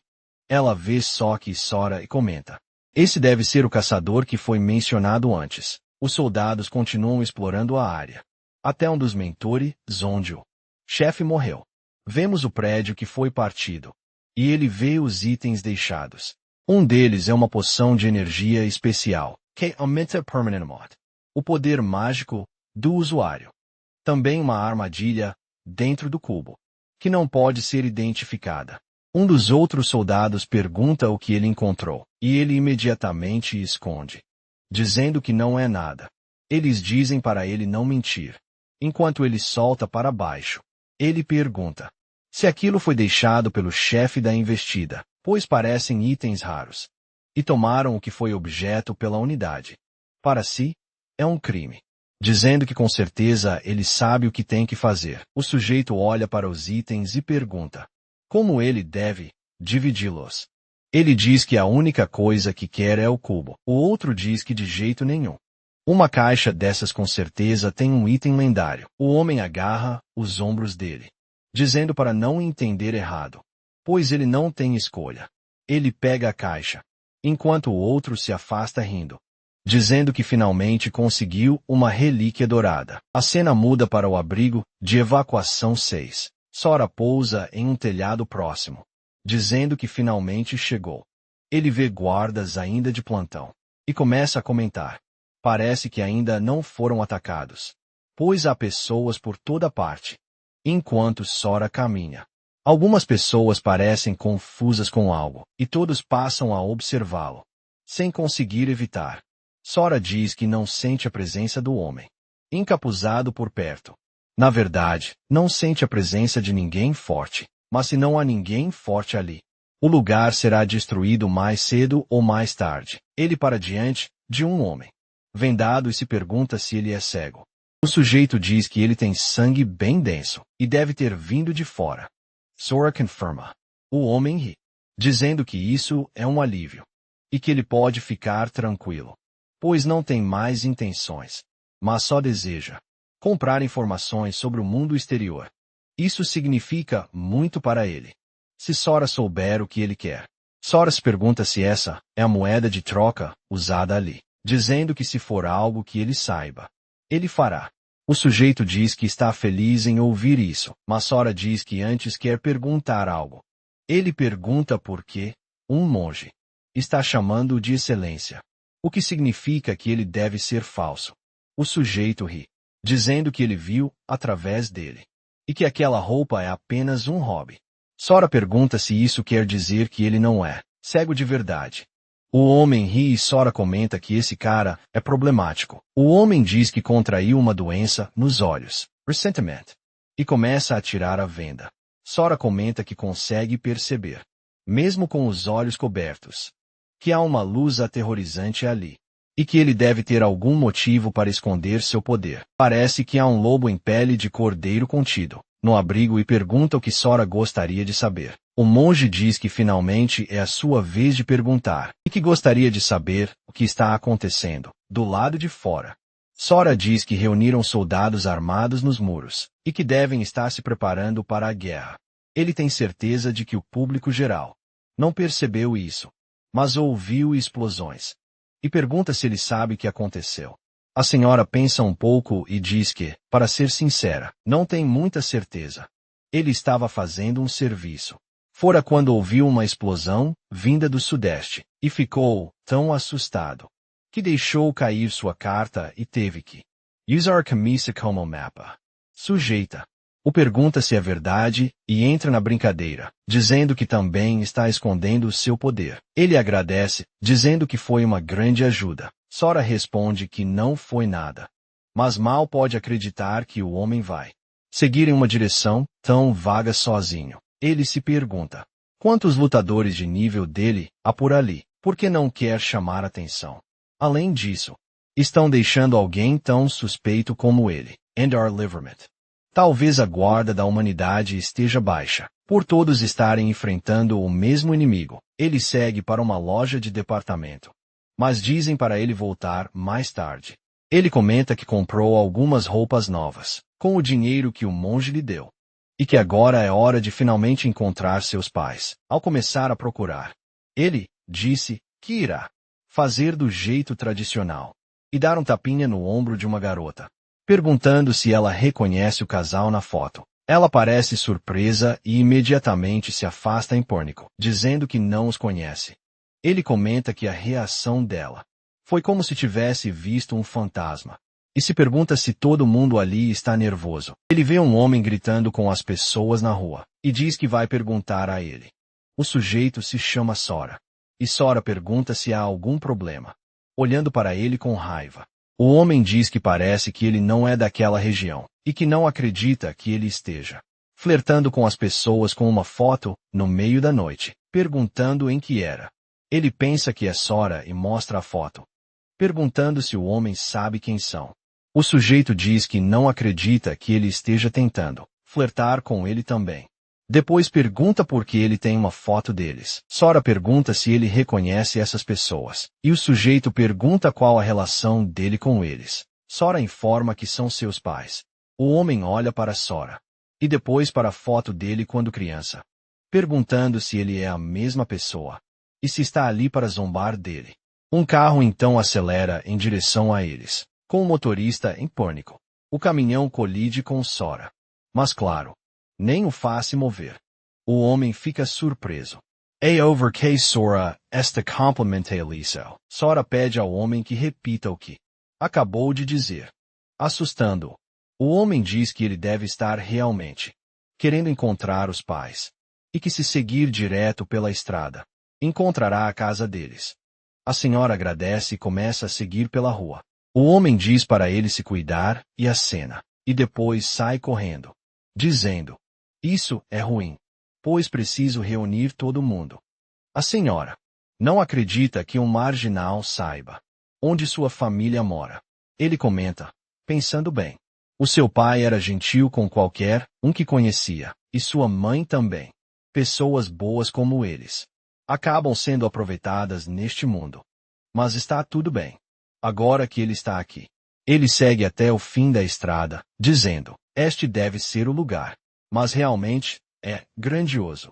Ela vê Sokka e Sora e comenta: esse deve ser o caçador que foi mencionado antes. Os soldados continuam explorando a área, até um dos mentores, Zondio, chefe, morreu. Vemos o prédio que foi partido, e ele vê os itens deixados. Um deles é uma poção de energia especial, que aumenta permanentemente o poder mágico do usuário. Também uma armadilha dentro do cubo, que não pode ser identificada. Um dos outros soldados pergunta o que ele encontrou, e ele imediatamente esconde, dizendo que não é nada. Eles dizem para ele não mentir. Enquanto ele solta para baixo, ele pergunta se aquilo foi deixado pelo chefe da investida, pois parecem itens raros, e tomaram o que foi objeto pela unidade. Para si, é um crime. Dizendo que com certeza ele sabe o que tem que fazer. O sujeito olha para os itens e pergunta como ele deve dividi-los. Ele diz que a única coisa que quer é o cubo. O outro diz que de jeito nenhum. Uma caixa dessas com certeza tem um item lendário. O homem agarra os ombros dele, dizendo para não entender errado, pois ele não tem escolha. Ele pega a caixa, enquanto o outro se afasta rindo, dizendo que finalmente conseguiu uma relíquia dourada. A cena muda para o abrigo de evacuação 6. Sora pousa em um telhado próximo, dizendo que finalmente chegou. Ele vê guardas ainda de plantão, e começa a comentar. Parece que ainda não foram atacados, pois há pessoas por toda parte. Enquanto Sora caminha, algumas pessoas parecem confusas com algo, e todos passam a observá-lo, sem conseguir evitar. Sora diz que não sente a presença do homem encapuzado por perto. Na verdade, não sente a presença de ninguém forte, mas se não há ninguém forte ali, o lugar será destruído mais cedo ou mais tarde. Ele para diante de um homem vendado e se pergunta se ele é cego. O sujeito diz que ele tem sangue bem denso e deve ter vindo de fora. Sora confirma. O homem ri, dizendo que isso é um alívio. E que ele pode ficar tranquilo. Pois não tem mais intenções. Mas só deseja comprar informações sobre o mundo exterior. Isso significa muito para ele. Se Sora souber o que ele quer. Sora se pergunta se essa é a moeda de troca usada ali, dizendo que se for algo que ele saiba, ele fará. O sujeito diz que está feliz em ouvir isso, mas Sora diz que antes quer perguntar algo. Ele pergunta por que um monge está chamando-o de excelência, o que significa que ele deve ser falso. O sujeito ri, dizendo que ele viu através dele, e que aquela roupa é apenas um hobby. Sora pergunta se isso quer dizer que ele não é cego de verdade. O homem ri e Sora comenta que esse cara é problemático. O homem diz que contraiu uma doença nos olhos, resentment, e começa a tirar a venda. Sora comenta que consegue perceber, mesmo com os olhos cobertos, que há uma luz aterrorizante ali, e que ele deve ter algum motivo para esconder seu poder. Parece que há um lobo em pele de cordeiro contido no abrigo e pergunta o que Sora gostaria de saber. O monge diz que finalmente é a sua vez de perguntar, e que gostaria de saber o que está acontecendo do lado de fora. Sora diz que reuniram soldados armados nos muros, e que devem estar se preparando para a guerra. Ele tem certeza de que o público geral não percebeu isso, mas ouviu explosões. E pergunta se ele sabe o que aconteceu. A senhora pensa um pouco e diz que, para ser sincera, não tem muita certeza. Ele estava fazendo um serviço. Fora quando ouviu uma explosão, vinda do sudeste, e ficou tão assustado, que deixou cair sua carta e teve que usar a camisa como mapa. Sujeita. O pergunta se é verdade e entra na brincadeira, dizendo que também está escondendo o seu poder. Ele agradece, dizendo que foi uma grande ajuda. Sora responde que não foi nada. Mas mal pode acreditar que o homem vai seguir em uma direção tão vaga sozinho. Ele se pergunta, quantos lutadores de nível dele há por ali? Por que não quer chamar atenção? Além disso, estão deixando alguém tão suspeito como ele. And our liverment. Talvez a guarda da humanidade esteja baixa, por todos estarem enfrentando o mesmo inimigo. Ele segue para uma loja de departamento. Mas dizem para ele voltar mais tarde. Ele comenta que comprou algumas roupas novas, com o dinheiro que o monge lhe deu. E que agora é hora de finalmente encontrar seus pais. Ao começar a procurar, ele disse que irá fazer do jeito tradicional e dar um tapinha no ombro de uma garota, perguntando se ela reconhece o casal na foto. Ela parece surpresa e imediatamente se afasta em pânico, dizendo que não os conhece. Ele comenta que a reação dela foi como se tivesse visto um fantasma. E se pergunta se todo mundo ali está nervoso. Ele vê um homem gritando com as pessoas na rua, e diz que vai perguntar a ele. O sujeito se chama Sora. E Sora pergunta se há algum problema, olhando para ele com raiva. O homem diz que parece que ele não é daquela região, e que não acredita que ele esteja flertando com as pessoas com uma foto, no meio da noite, perguntando em que era. Ele pensa que é Sora e mostra a foto, perguntando se o homem sabe quem são. O sujeito diz que não acredita que ele esteja tentando flertar com ele também. Depois pergunta por que ele tem uma foto deles. Sora pergunta se ele reconhece essas pessoas, e o sujeito pergunta qual a relação dele com eles. Sora informa que são seus pais. O homem olha para Sora, e depois para a foto dele quando criança, perguntando se ele é a mesma pessoa, e se está ali para zombar dele. Um carro então acelera em direção a eles, com o motorista em pânico. O caminhão colide com Sora. Mas claro, nem o faz se mover. O homem fica surpreso. É over que Sora esta complementa Eliseu. Sora pede ao homem que repita o que acabou de dizer, assustando-o. O homem diz que ele deve estar realmente querendo encontrar os pais, e que se seguir direto pela estrada, encontrará a casa deles. A senhora agradece e começa a seguir pela rua. O homem diz para ele se cuidar e acena, e depois sai correndo, dizendo, isso é ruim, pois preciso reunir todo mundo. A senhora não acredita que um marginal saiba onde sua família mora. Ele comenta, pensando bem. O seu pai era gentil com qualquer um que conhecia, e sua mãe também. Pessoas boas como eles. acabam sendo aproveitadas neste mundo. Mas está tudo bem. Agora que ele está aqui. Ele segue até o fim da estrada, dizendo, este deve ser o lugar. Mas realmente, é grandioso.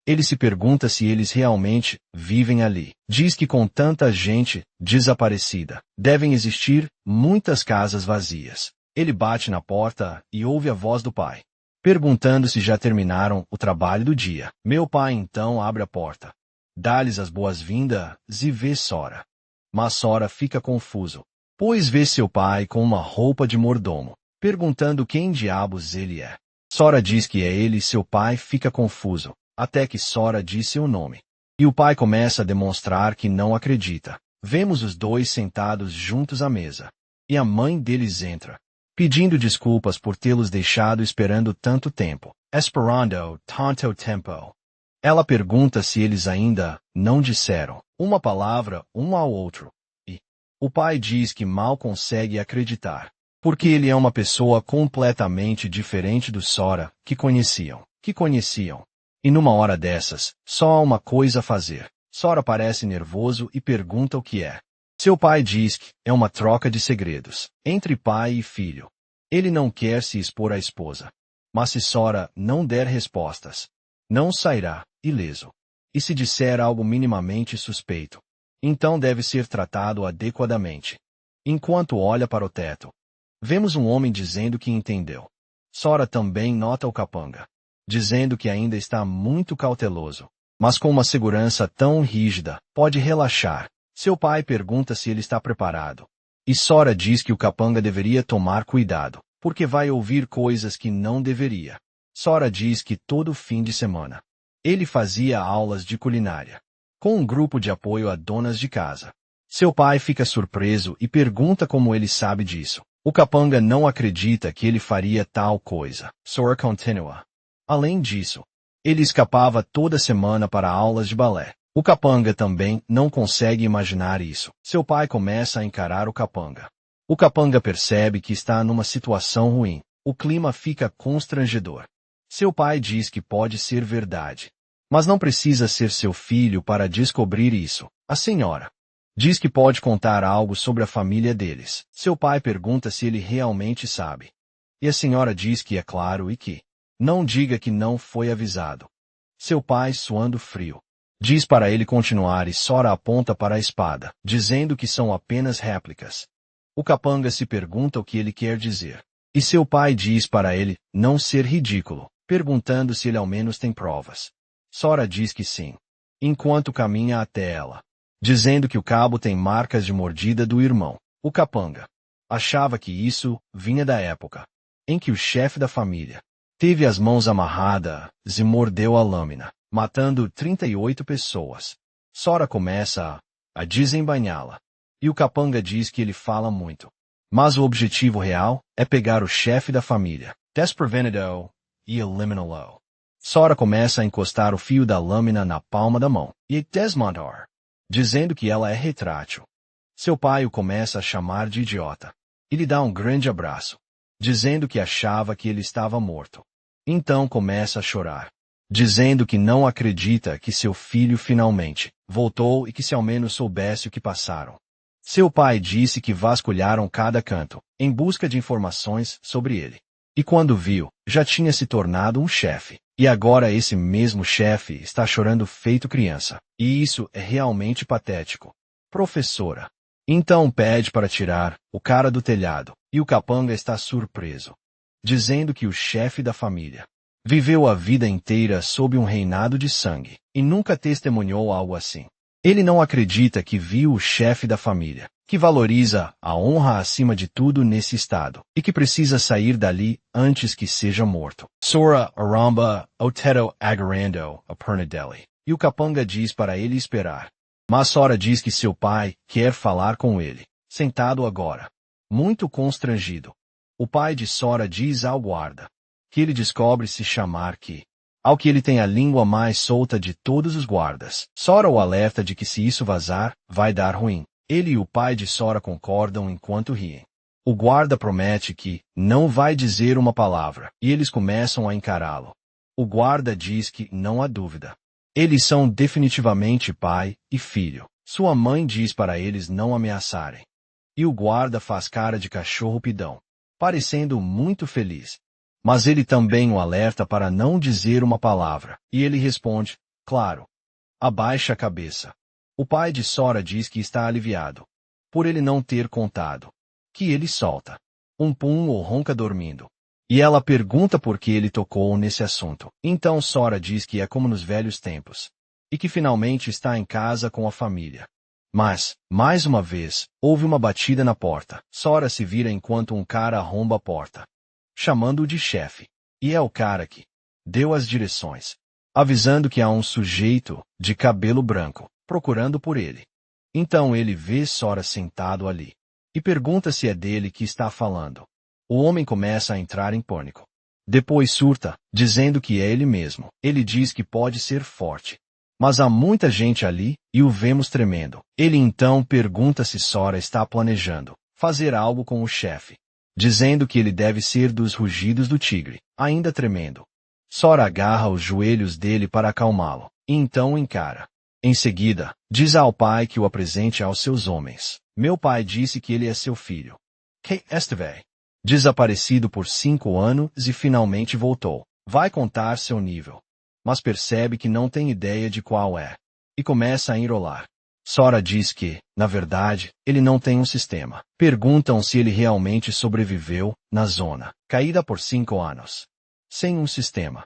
Ele se pergunta se eles realmente vivem ali. Diz que com tanta gente desaparecida, devem existir muitas casas vazias. Ele bate na porta e ouve a voz do pai, perguntando se já terminaram o trabalho do dia. Meu pai então abre a porta, dá-lhes as boas-vindas e vê Sora. Mas Sora fica confuso, pois vê seu pai com uma roupa de mordomo, perguntando quem diabos ele é. Sora diz que é ele e seu pai fica confuso, até que Sora diz seu nome. E o pai começa a demonstrar que não acredita. Vemos os dois sentados juntos à mesa. E a mãe deles entra, pedindo desculpas por tê-los deixado esperando tanto tempo. Esperando tanto tempo. Ela pergunta se eles ainda não disseram uma palavra um ao outro. E o pai diz que mal consegue acreditar, porque ele é uma pessoa completamente diferente do Sora que conheciam. E numa hora dessas, só há uma coisa a fazer. Sora parece nervoso e pergunta o que é. Seu pai diz que é uma troca de segredos entre pai e filho. Ele não quer se expor à esposa. Mas se Sora não der respostas, não sairá ileso. E se disser algo minimamente suspeito, então deve ser tratado adequadamente. Enquanto olha para o teto, vemos um homem dizendo que entendeu. Sora também nota o capanga, dizendo que ainda está muito cauteloso, mas com uma segurança tão rígida, pode relaxar. Seu pai pergunta se ele está preparado. E Sora diz que o capanga deveria tomar cuidado, porque vai ouvir coisas que não deveria. Sora diz que todo fim de semana, ele fazia aulas de culinária, com um grupo de apoio a donas de casa. Seu pai fica surpreso e pergunta como ele sabe disso. O capanga não acredita que ele faria tal coisa. Sora continua. Além disso, ele escapava toda semana para aulas de balé. O capanga também não consegue imaginar isso. Seu pai começa a encarar o capanga. O capanga percebe que está numa situação ruim. O clima fica constrangedor. Seu pai diz que pode ser verdade, mas não precisa ser seu filho para descobrir isso. A senhora diz que pode contar algo sobre a família deles. Seu pai pergunta se ele realmente sabe. E a senhora diz que é claro e que não diga que não foi avisado. Seu pai, suando frio, diz para ele continuar e Sora aponta para a espada, dizendo que são apenas réplicas. O capanga se pergunta o que ele quer dizer. E seu pai diz para ele não ser ridículo, perguntando se ele ao menos tem provas. Sora diz que sim, enquanto caminha até ela, dizendo que o cabo tem marcas de mordida do irmão. O capanga achava que isso vinha da época em que o chefe da família teve as mãos amarradas e mordeu a lâmina, matando 38 pessoas. Sora começa a desembainhá-la, e o capanga diz que ele fala muito. Mas o objetivo real é pegar o chefe da família, desprevenido, e eliminá-lo. Sora começa a encostar o fio da lâmina na palma da mão, e desmontar, dizendo que ela é retrátil. Seu pai o começa a chamar de idiota, e lhe dá um grande abraço, dizendo que achava que ele estava morto. Então começa a chorar, dizendo que não acredita que seu filho finalmente voltou e que se ao menos soubesse o que passaram. Seu pai disse que vasculharam cada canto, em busca de informações sobre ele. E quando viu, já tinha se tornado um chefe. E agora esse mesmo chefe está chorando feito criança. E isso é realmente patético. Professora. Então pede para tirar o cara do telhado, e o capanga está surpreso, dizendo que o chefe da família viveu a vida inteira sob um reinado de sangue, e nunca testemunhou algo assim. Ele não acredita que viu o chefe da família, que valoriza a honra acima de tudo nesse estado, e que precisa sair dali antes que seja morto. Sora arromba o teto agarrando a perna dele, e o capanga diz para ele esperar. Mas Sora diz que seu pai quer falar com ele, sentado agora. Muito constrangido, o pai de Sora diz ao guarda que ele descobre se chamar Ki, ao que ele tem a língua mais solta de todos os guardas. Sora o alerta de que se isso vazar, vai dar ruim. Ele e o pai de Sora concordam enquanto riem. O guarda promete que não vai dizer uma palavra, e eles começam a encará-lo. O guarda diz que não há dúvida. Eles são definitivamente pai e filho. Sua mãe diz para eles não ameaçarem. E o guarda faz cara de cachorro pidão, parecendo muito feliz. Mas ele também o alerta para não dizer uma palavra, e ele responde, claro. Abaixa a cabeça. O pai de Sora diz que está aliviado, por ele não ter contado, que ele solta um pum ou ronca dormindo. E ela pergunta por que ele tocou nesse assunto. Então Sora diz que é como nos velhos tempos, e que finalmente está em casa com a família. Mas, mais uma vez, houve uma batida na porta. Sora se vira enquanto um cara arromba a porta, chamando-o de chefe. E é o cara que deu as direções, avisando que há um sujeito de cabelo branco procurando por ele. Então ele vê Sora sentado ali e pergunta se é dele que está falando. O homem começa a entrar em pânico. Depois surta, dizendo que é ele mesmo. Ele diz que pode ser forte, mas há muita gente ali e o vemos tremendo. Ele então pergunta se Sora está planejando fazer algo com o chefe, dizendo que ele deve ser dos rugidos do tigre, ainda tremendo. Sora agarra os joelhos dele para acalmá-lo, e então o encara. Em seguida, diz ao pai que o apresente aos seus homens. Meu pai disse que ele é seu filho, que esteve desaparecido por 5 anos e finalmente voltou. Vai contar seu nível, mas percebe que não tem ideia de qual é, e começa a enrolar. Sora diz que, na verdade, ele não tem um sistema. Perguntam se ele realmente sobreviveu na zona, caída por 5 anos, sem um sistema.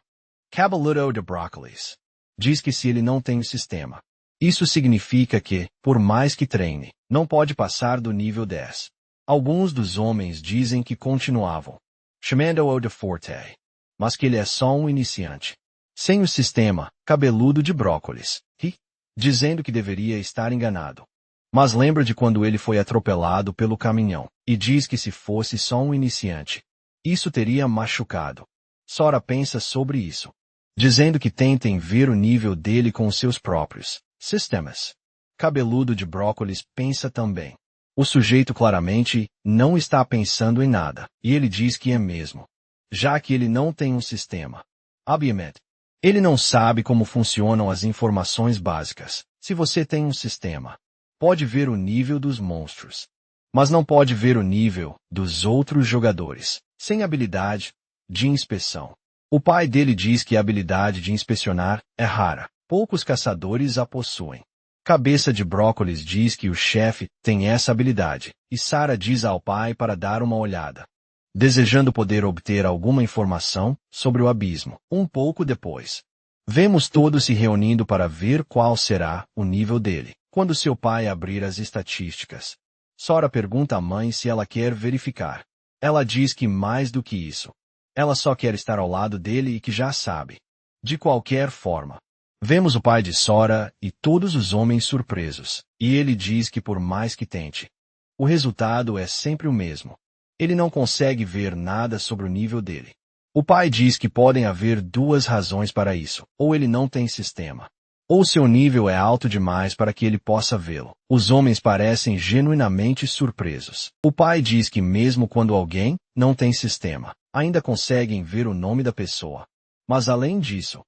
Cabeludo de Brócolis diz que se ele não tem um sistema, isso significa que, por mais que treine, não pode passar do nível 10. Alguns dos homens dizem que continuavam, chamando-o de Forte, mas que ele é só um iniciante, sem o sistema, cabeludo de brócolis, e dizendo que deveria estar enganado. Mas lembra de quando ele foi atropelado pelo caminhão, e diz que se fosse só um iniciante, isso teria machucado. Sora pensa sobre isso, dizendo que tentem ver o nível dele com os seus próprios sistemas. Cabeludo de brócolis pensa também. O sujeito claramente não está pensando em nada, e ele diz que é mesmo, já que ele não tem um sistema. Obviamente, ele não sabe como funcionam as informações básicas. Se você tem um sistema, pode ver o nível dos monstros, mas não pode ver o nível dos outros jogadores, sem habilidade de inspeção. O pai dele diz que a habilidade de inspecionar é rara, poucos caçadores a possuem. Cabeça de Brócolis diz que o chefe tem essa habilidade, e Sara diz ao pai para dar uma olhada, desejando poder obter alguma informação sobre o abismo. Um pouco depois, vemos todos se reunindo para ver qual será o nível dele. Quando seu pai abrir as estatísticas, Sora pergunta à mãe se ela quer verificar. Ela diz que mais do que isso, ela só quer estar ao lado dele e que já sabe. De qualquer forma, vemos o pai de Sora e todos os homens surpresos, e ele diz que por mais que tente, o resultado é sempre o mesmo. Ele não consegue ver nada sobre o nível dele. O pai diz que podem haver 2 razões para isso, ou ele não tem sistema, ou seu nível é alto demais para que ele possa vê-lo. Os homens parecem genuinamente surpresos. O pai diz que mesmo quando alguém não tem sistema, ainda conseguem ver o nome da pessoa. Mas além disso,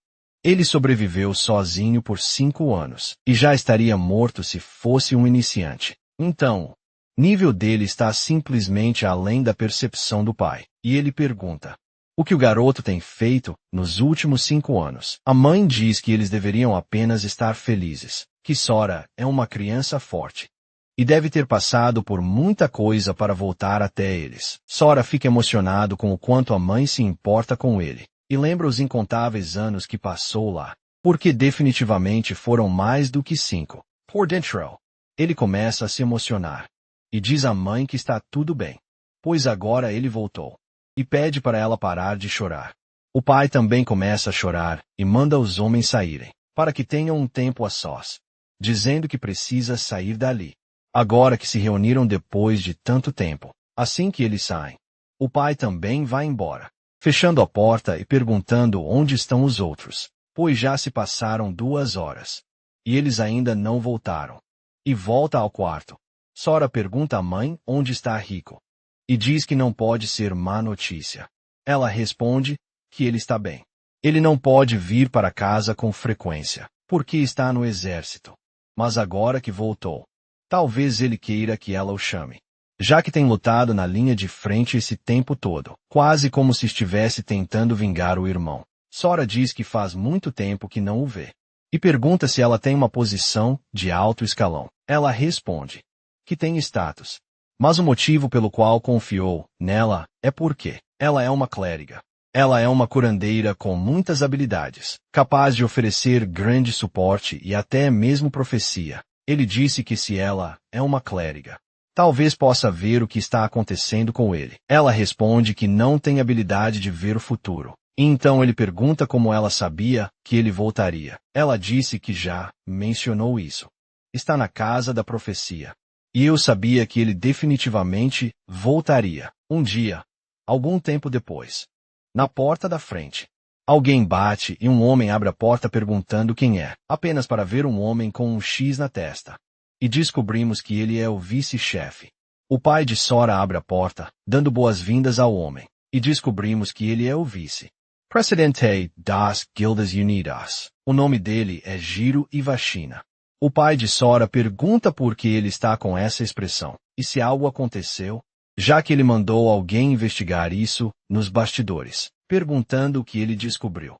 ele sobreviveu sozinho por 5 anos, e já estaria morto se fosse um iniciante. Então, o nível dele está simplesmente além da percepção do pai, e ele pergunta o que o garoto tem feito nos últimos 5 anos. A mãe diz que eles deveriam apenas estar felizes, que Sora é uma criança forte, e deve ter passado por muita coisa para voltar até eles. Sora fica emocionado com o quanto a mãe se importa com ele, e lembra os incontáveis anos que passou lá, porque definitivamente foram mais do que 5. Por dentro, ele começa a se emocionar, e diz à mãe que está tudo bem, pois agora ele voltou, e pede para ela parar de chorar. O pai também começa a chorar, e manda os homens saírem, para que tenham um tempo a sós, dizendo que precisa sair dali. Agora que se reuniram depois de tanto tempo, assim que eles saem, o pai também vai embora, fechando a porta e perguntando onde estão os outros, pois já se passaram 2 horas, e eles ainda não voltaram. E volta ao quarto. Sora pergunta à mãe onde está Rico, e diz que não pode ser má notícia. Ela responde que ele está bem. Ele não pode vir para casa com frequência, porque está no exército. Mas agora que voltou, talvez ele queira que ela o chame. Já que tem lutado na linha de frente esse tempo todo, quase como se estivesse tentando vingar o irmão. Sora diz que faz muito tempo que não o vê. E pergunta se ela tem uma posição de alto escalão. Ela responde que tem status. Mas o motivo pelo qual confiou nela é porque ela é uma clériga. Ela é uma curandeira com muitas habilidades, capaz de oferecer grande suporte e até mesmo profecia. Ele disse que se ela é uma clériga, talvez possa ver o que está acontecendo com ele. Ela responde que não tem habilidade de ver o futuro. E então ele pergunta como ela sabia que ele voltaria. Ela disse que já mencionou isso. Está na casa da profecia. E eu sabia que ele definitivamente voltaria. Um dia, algum tempo depois. Na porta da frente. Alguém bate e um homem abre a porta perguntando quem é, apenas para ver um homem com um X na testa. E descobrimos que ele é o vice-chefe. O pai de Sora abre a porta, dando boas-vindas ao homem. E descobrimos que ele é o vice. Presidente das Guildas Unidas. O nome dele é Jiro Ivashina. O pai de Sora pergunta por que ele está com essa expressão, e se algo aconteceu, já que ele mandou alguém investigar isso nos bastidores, perguntando o que ele descobriu.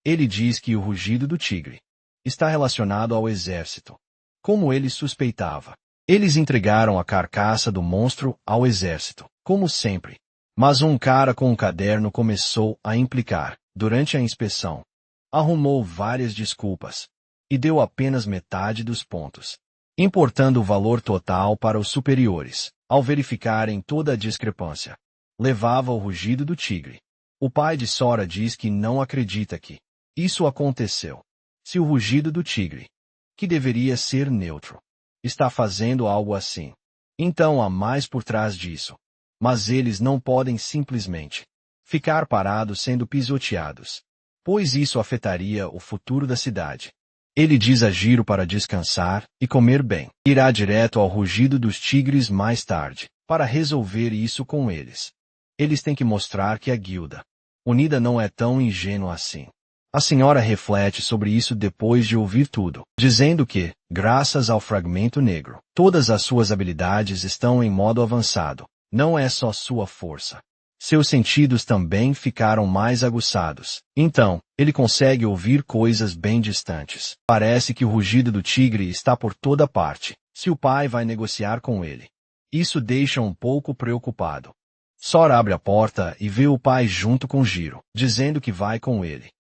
Ele diz que o rugido do tigre está relacionado ao exército, como ele suspeitava. Eles entregaram a carcaça do monstro ao exército, como sempre. Mas um cara com um caderno começou a implicar, durante a inspeção. Arrumou várias desculpas e deu apenas metade dos pontos, importando o valor total para os superiores. Ao verificarem toda a discrepância, levava o rugido do tigre. O pai de Sora diz que não acredita que isso aconteceu. Se o rugido do tigre, que deveria ser neutro, está fazendo algo assim, então há mais por trás disso. Mas eles não podem simplesmente ficar parados sendo pisoteados, pois isso afetaria o futuro da cidade. Ele diz a Jiro para descansar e comer bem. Irá direto ao rugido dos tigres mais tarde, para resolver isso com eles. Eles têm que mostrar que a guilda unida não é tão ingênua assim. A senhora reflete sobre isso depois de ouvir tudo, dizendo que, graças ao fragmento negro, todas as suas habilidades estão em modo avançado. Não é só sua força. Seus sentidos também ficaram mais aguçados. Então, ele consegue ouvir coisas bem distantes. Parece que o rugido do tigre está por toda parte. Se o pai vai negociar com ele, isso deixa um pouco preocupado. Sora abre a porta e vê o pai junto com Jiro, dizendo que vai com ele.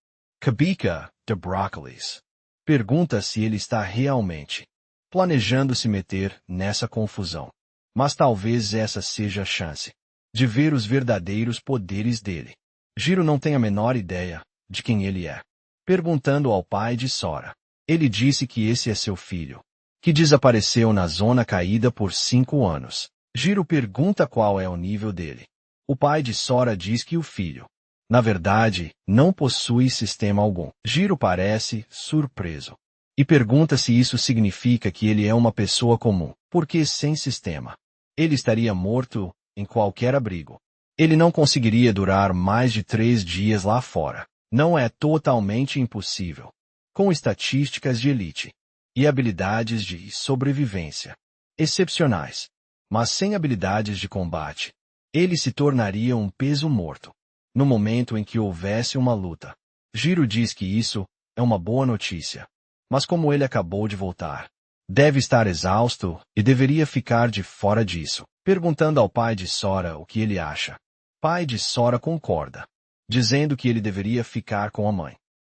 Kabika, de Brócolis, pergunta se ele está realmente planejando se meter nessa confusão. Mas talvez essa seja a chance de ver os verdadeiros poderes dele. Jiro não tem a menor ideia de quem ele é. Perguntando ao pai de Sora, ele disse que esse é seu filho, que desapareceu na zona caída por 5 anos. Jiro pergunta qual é o nível dele. O pai de Sora diz que o filho, na verdade, não possui sistema algum. Jiro parece surpreso e pergunta se isso significa que ele é uma pessoa comum, porque sem sistema, ele estaria morto em qualquer abrigo. Ele não conseguiria durar mais de 3 dias lá fora. Não é totalmente impossível. Com estatísticas de elite e habilidades de sobrevivência excepcionais, mas sem habilidades de combate, ele se tornaria um peso morto no momento em que houvesse uma luta. Jiro diz que isso é uma boa notícia, mas como ele acabou de voltar, deve estar exausto e deveria ficar de fora disso. Perguntando ao pai de Sora o que ele acha. Pai de Sora concorda, dizendo que ele deveria ficar com a mãe.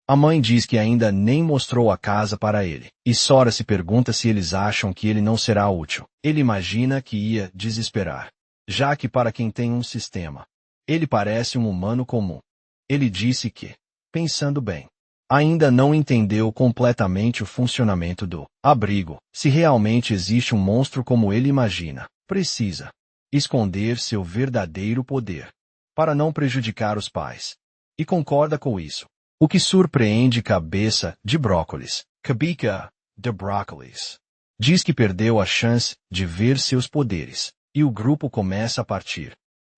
A mãe diz que ainda nem mostrou a casa para ele, e Sora se pergunta se eles acham que ele não será útil. Ele imagina que ia desesperar, já que para quem tem um sistema, ele parece um humano comum. Ele disse que, pensando bem, ainda não entendeu completamente o funcionamento do abrigo. Se realmente existe um monstro como ele imagina, precisa esconder seu verdadeiro poder para não prejudicar os pais. E concorda com isso. O que surpreende cabeça de Brócolis, Kabika, de Brócolis. Diz que perdeu a chance de ver seus poderes, e o grupo começa a partir.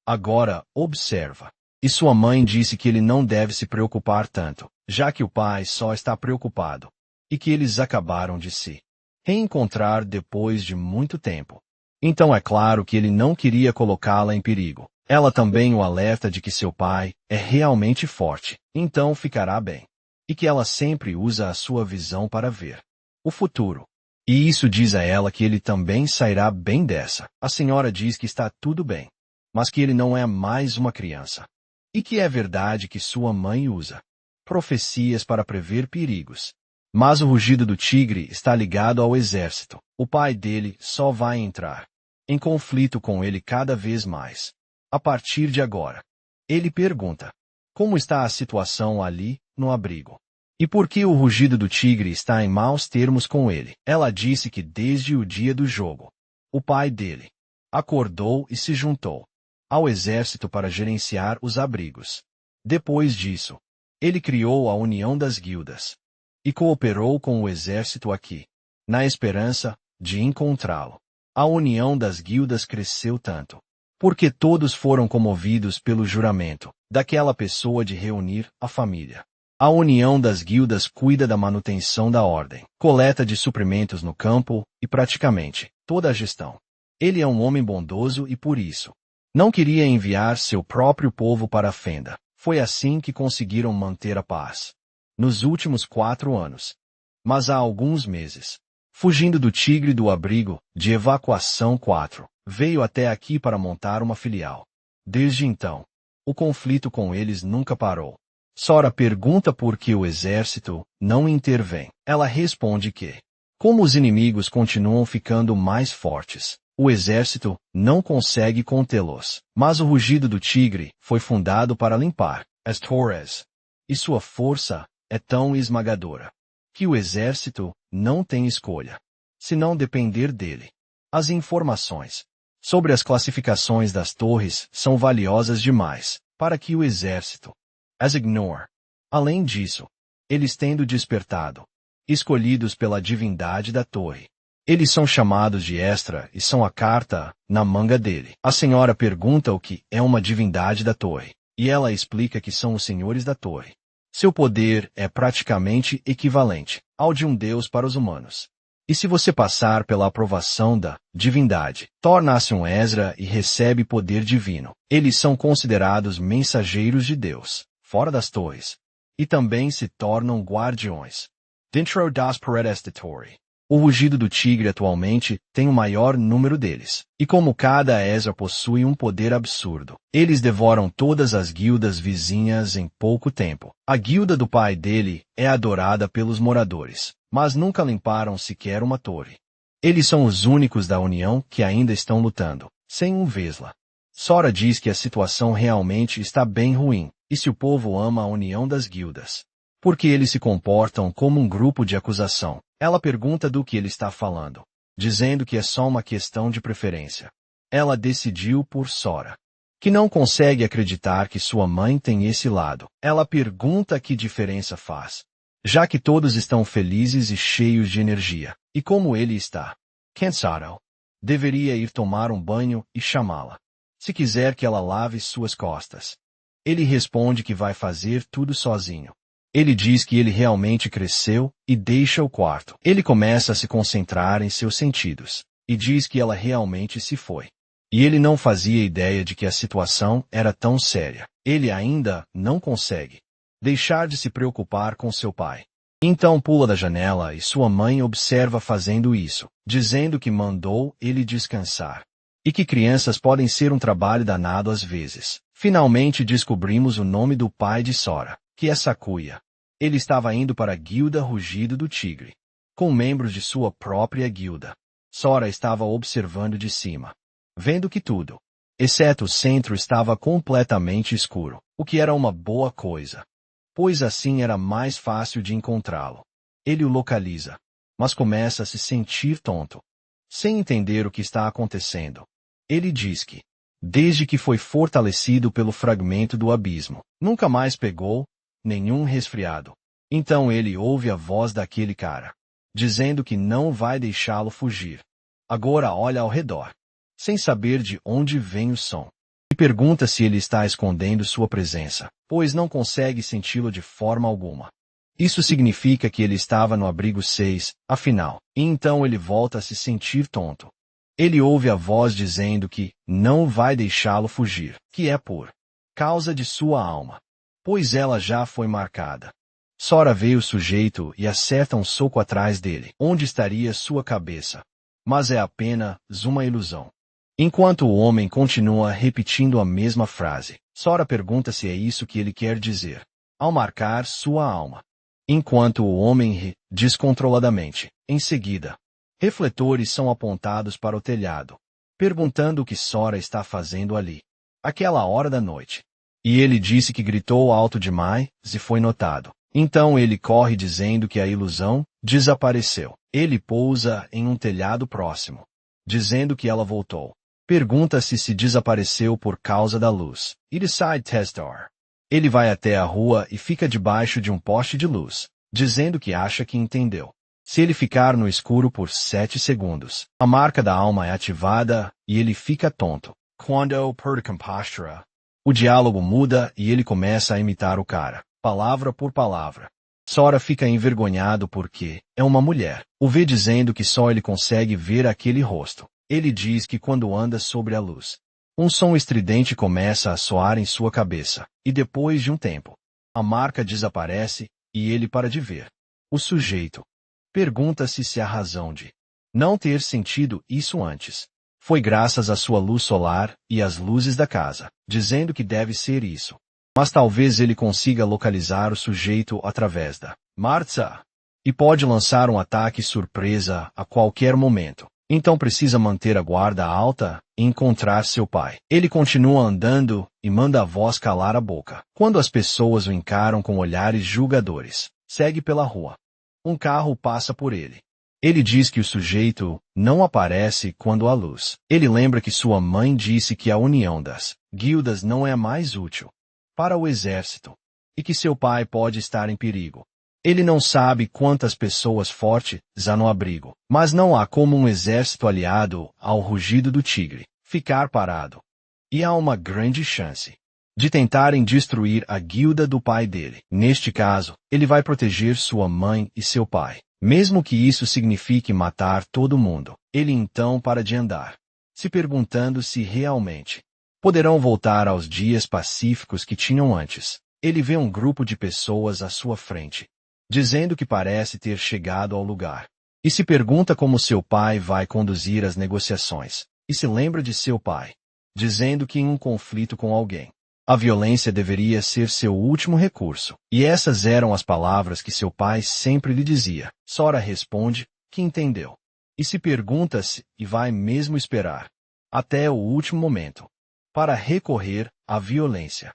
Agora, observa. E sua mãe disse que ele não deve se preocupar tanto, já que o pai só está preocupado e que eles acabaram de se reencontrar depois de muito tempo. Então é claro que ele não queria colocá-la em perigo. Ela também o alerta de que seu pai é realmente forte, então ficará bem. E que ela sempre usa a sua visão para ver o futuro. E isso diz a ela que ele também sairá bem dessa. A senhora diz que está tudo bem, mas que ele não é mais uma criança. E que é verdade que sua mãe usa profecias para prever perigos. Mas o rugido do tigre está ligado ao exército. O pai dele só vai entrar em conflito com ele cada vez mais. A partir de agora. Ele pergunta: como está a situação ali, no abrigo? E por que o rugido do tigre está em maus termos com ele? Ela disse que desde o dia do jogo, o pai dele acordou e se juntou ao exército para gerenciar os abrigos. Depois disso, ele criou a União das Guildas e cooperou com o exército aqui, na esperança de encontrá-lo. A União das Guildas cresceu tanto, porque todos foram comovidos pelo juramento daquela pessoa de reunir a família. A União das Guildas cuida da manutenção da ordem, coleta de suprimentos no campo e praticamente toda a gestão. Ele é um homem bondoso e por isso não queria enviar seu próprio povo para a fenda. Foi assim que conseguiram manter a paz nos últimos 4 anos. Mas há alguns meses, fugindo do tigre do abrigo de evacuação 4, veio até aqui para montar uma filial. Desde então, o conflito com eles nunca parou. Sora pergunta por que o exército não intervém. Ela responde que, como os inimigos continuam ficando mais fortes, o exército não consegue contê-los. Mas o rugido do tigre foi fundado para limpar as Torres, e sua força é tão esmagadora que o exército não tem escolha, senão depender dele. As informações sobre as classificações das torres são valiosas demais para que o exército as ignore. Além disso, eles tendo despertado, escolhidos pela divindade da torre. Eles são chamados de Extra e são a carta na manga dele. A senhora pergunta o que é uma divindade da torre, e ela explica que são os senhores da torre. Seu poder é praticamente equivalente ao de um deus para os humanos. E se você passar pela aprovação da divindade, torna-se um Ezra e recebe poder divino. Eles são considerados mensageiros de Deus, fora das torres, e também se tornam guardiões dentro das paredes da torre. O rugido do tigre atualmente tem o maior número deles, e como cada Ezra possui um poder absurdo, eles devoram todas as guildas vizinhas em pouco tempo. A guilda do pai dele é adorada pelos moradores, mas nunca limparam sequer uma torre. Eles são os únicos da União que ainda estão lutando, sem um Vesla. Sora diz que a situação realmente está bem ruim, e se o povo ama a União das Guildas, porque eles se comportam como um grupo de acusação. Ela pergunta do que ele está falando, dizendo que é só uma questão de preferência. Ela decidiu por Sora, que não consegue acreditar que sua mãe tem esse lado. Ela pergunta que diferença faz, já que todos estão felizes e cheios de energia. E como ele está cansado, deveria ir tomar um banho e chamá-la, se quiser que ela lave suas costas. Ele responde que vai fazer tudo sozinho. Ele diz que ele realmente cresceu e deixa o quarto. Ele começa a se concentrar em seus sentidos e diz que ela realmente se foi. E ele não fazia ideia de que a situação era tão séria. Ele ainda não consegue deixar de se preocupar com seu pai. Então pula da janela e sua mãe observa fazendo isso, dizendo que mandou ele descansar. E que crianças podem ser um trabalho danado às vezes. Finalmente descobrimos o nome do pai de Sora, que é Sakuya. Ele estava indo para a guilda Rugido do Tigre, com membros de sua própria guilda. Sora estava observando de cima, vendo que tudo, exceto o centro, estava completamente escuro, o que era uma boa coisa, pois assim era mais fácil de encontrá-lo. Ele o localiza, mas começa a se sentir tonto, sem entender o que está acontecendo. Ele diz que, desde que foi fortalecido pelo fragmento do abismo, nunca mais pegou nenhum resfriado. Então ele ouve a voz daquele cara, dizendo que não vai deixá-lo fugir. Agora olha ao redor, sem saber de onde vem o som, e pergunta se ele está escondendo sua presença, pois não consegue senti-lo de forma alguma. Isso significa que ele estava no abrigo 6, afinal, e então ele volta a se sentir tonto. Ele ouve a voz dizendo que não vai deixá-lo fugir, que é por causa de sua alma, pois ela já foi marcada. Sora vê o sujeito e acerta um soco atrás dele, onde estaria sua cabeça. Mas é apenas uma ilusão. Enquanto o homem continua repetindo a mesma frase, Sora pergunta se é isso que ele quer dizer, ao marcar sua alma. Enquanto o homem ri descontroladamente, em seguida, refletores são apontados para o telhado, perguntando o que Sora está fazendo ali, aquela hora da noite. E ele disse que gritou alto demais e foi notado. Então ele corre dizendo que a ilusão desapareceu. Ele pousa em um telhado próximo, dizendo que ela voltou. Pergunta-se se desapareceu por causa da luz. E decide testar. Ele vai até a rua e fica debaixo de um poste de luz, dizendo que acha que entendeu. Se ele ficar no escuro por 7 segundos, a marca da alma é ativada e ele fica tonto. Quando perde compostura, o diálogo muda e ele começa a imitar o cara, palavra por palavra. Sora fica envergonhado porque é uma mulher. O vê dizendo que só ele consegue ver aquele rosto. Ele diz que quando anda sobre a luz, um som estridente começa a soar em sua cabeça, e depois de um tempo, a marca desaparece e ele para de ver. O sujeito pergunta-se se a razão de não ter sentido isso antes foi graças à sua luz solar e às luzes da casa, dizendo que deve ser isso. Mas talvez ele consiga localizar o sujeito através da marcha e pode lançar um ataque surpresa a qualquer momento. Então precisa manter a guarda alta e encontrar seu pai. Ele continua andando e manda a voz calar a boca. Quando as pessoas o encaram com olhares julgadores, segue pela rua. Um carro passa por ele. Ele diz que o sujeito não aparece quando há luz. Ele lembra que sua mãe disse que a união das guildas não é mais útil para o exército e que seu pai pode estar em perigo. Ele não sabe quantas pessoas fortes há no abrigo, mas não há como um exército aliado ao rugido do tigre ficar parado. E há uma grande chance de tentarem destruir a guilda do pai dele. Neste caso, ele vai proteger sua mãe e seu pai. Mesmo que isso signifique matar todo mundo, ele então para de andar, se perguntando se realmente poderão voltar aos dias pacíficos que tinham antes. Ele vê um grupo de pessoas à sua frente, dizendo que parece ter chegado ao lugar, e se pergunta como seu pai vai conduzir as negociações, e se lembra de seu pai, dizendo que em um conflito com alguém, a violência deveria ser seu último recurso, e essas eram as palavras que seu pai sempre lhe dizia. Sora responde que entendeu, e se pergunta se e vai mesmo esperar até o último momento para recorrer à violência.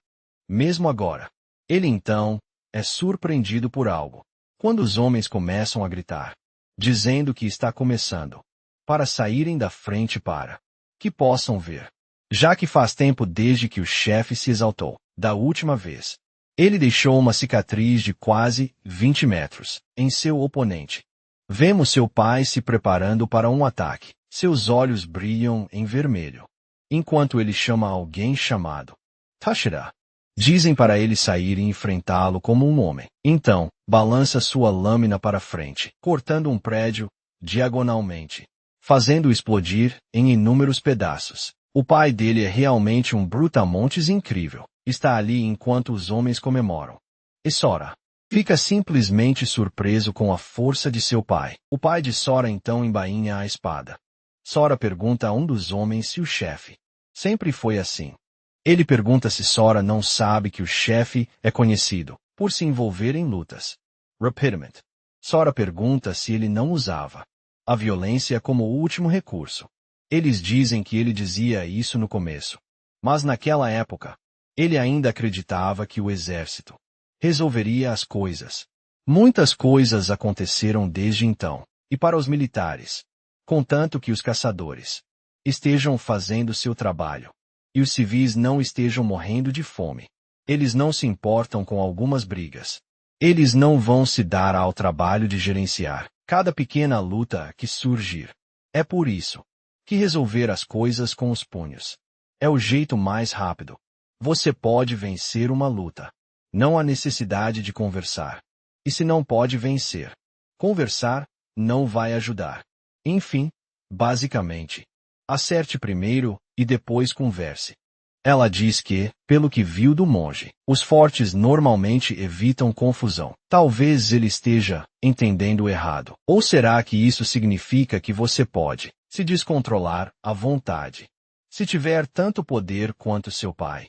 Mesmo agora, ele então é surpreendido por algo. Quando os homens começam a gritar, dizendo que está começando, para saírem da frente para que possam ver. Já que faz tempo desde que o chefe se exaltou, da última vez. Ele deixou uma cicatriz de quase 20 metros em seu oponente. Vemos seu pai se preparando para um ataque. Seus olhos brilham em vermelho, enquanto ele chama alguém chamado Tashira. Dizem para ele sair e enfrentá-lo como um homem. Então, balança sua lâmina para frente, cortando um prédio diagonalmente, fazendo-o explodir em inúmeros pedaços. O pai dele é realmente um brutamontes incrível. Está ali enquanto os homens comemoram. E Sora fica simplesmente surpreso com a força de seu pai. O pai de Sora então embainha a espada. Sora pergunta a um dos homens se o chefe sempre foi assim. Ele pergunta se Sora não sabe que o chefe é conhecido por se envolver em lutas. Rapidamente. Sora pergunta se ele não usava a violência como último recurso. Eles dizem que ele dizia isso no começo. Mas naquela época, ele ainda acreditava que o exército resolveria as coisas. Muitas coisas aconteceram desde então, e para os militares, contanto que os caçadores estejam fazendo seu trabalho e os civis não estejam morrendo de fome. Eles não se importam com algumas brigas. Eles não vão se dar ao trabalho de gerenciar cada pequena luta que surgir. É por isso que resolver as coisas com os punhos é o jeito mais rápido. Você pode vencer uma luta. Não há necessidade de conversar. E se não pode vencer, conversar não vai ajudar. Enfim, basicamente, acerte primeiro e depois converse. Ela diz que, pelo que viu do monge, os fortes normalmente evitam confusão. Talvez ele esteja entendendo errado. Ou será que isso significa que você pode se descontrolar à vontade, se tiver tanto poder quanto seu pai?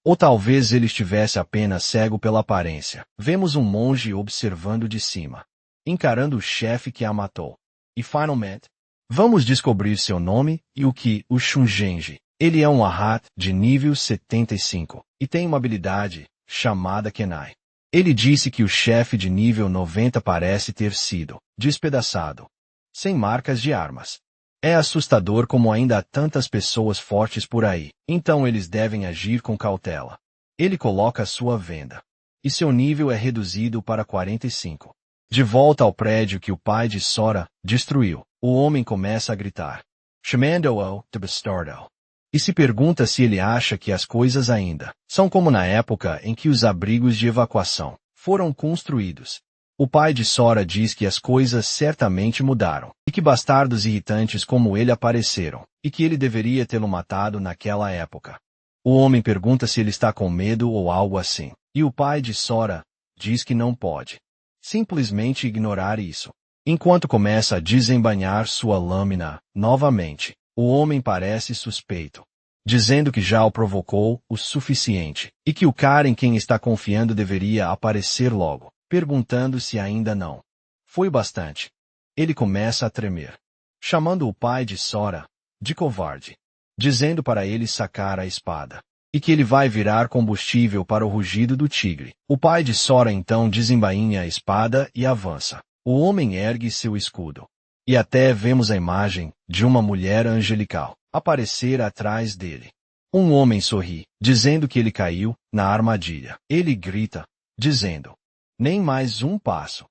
Ou talvez ele estivesse apenas cego pela aparência. Vemos um monge observando de cima, encarando o chefe que a matou. E finalmente, vamos descobrir seu nome e o que o Shungenji. Ele é um Arhat de nível 75 e tem uma habilidade chamada Kenai. Ele disse que o chefe de nível 90 parece ter sido despedaçado, sem marcas de armas. É assustador como ainda há tantas pessoas fortes por aí, então eles devem agir com cautela. Ele coloca sua venda, e seu nível é reduzido para 45. De volta ao prédio que o pai de Sora destruiu, o homem começa a gritar, chamando-o de bastardo. E se pergunta se ele acha que as coisas ainda são como na época em que os abrigos de evacuação foram construídos. O pai de Sora diz que as coisas certamente mudaram, e que bastardos irritantes como ele apareceram, e que ele deveria tê-lo matado naquela época. O homem pergunta se ele está com medo ou algo assim, e o pai de Sora diz que não pode simplesmente ignorar isso. Enquanto começa a desembainhar sua lâmina novamente, o homem parece suspeito, dizendo que já o provocou o suficiente, e que o cara em quem está confiando deveria aparecer logo, perguntando se ainda não foi bastante. Ele começa a tremer, chamando o pai de Sora de covarde, dizendo para ele sacar a espada, e que ele vai virar combustível para o rugido do tigre. O pai de Sora então desembainha a espada e avança. O homem ergue seu escudo. E até vemos a imagem de uma mulher angelical aparecer atrás dele. Um homem sorri, dizendo que ele caiu na armadilha. Ele grita, dizendo, nem mais um passo.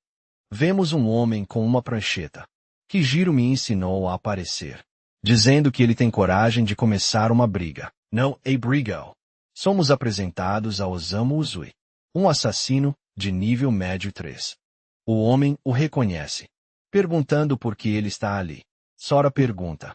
Vemos um homem com uma prancheta, que Jiro me ensinou a aparecer, dizendo que ele tem coragem de começar uma briga. Não é briga. Somos apresentados a Osamu Uzui, um assassino de nível médio 3. O homem o reconhece, perguntando por que ele está ali. Sora pergunta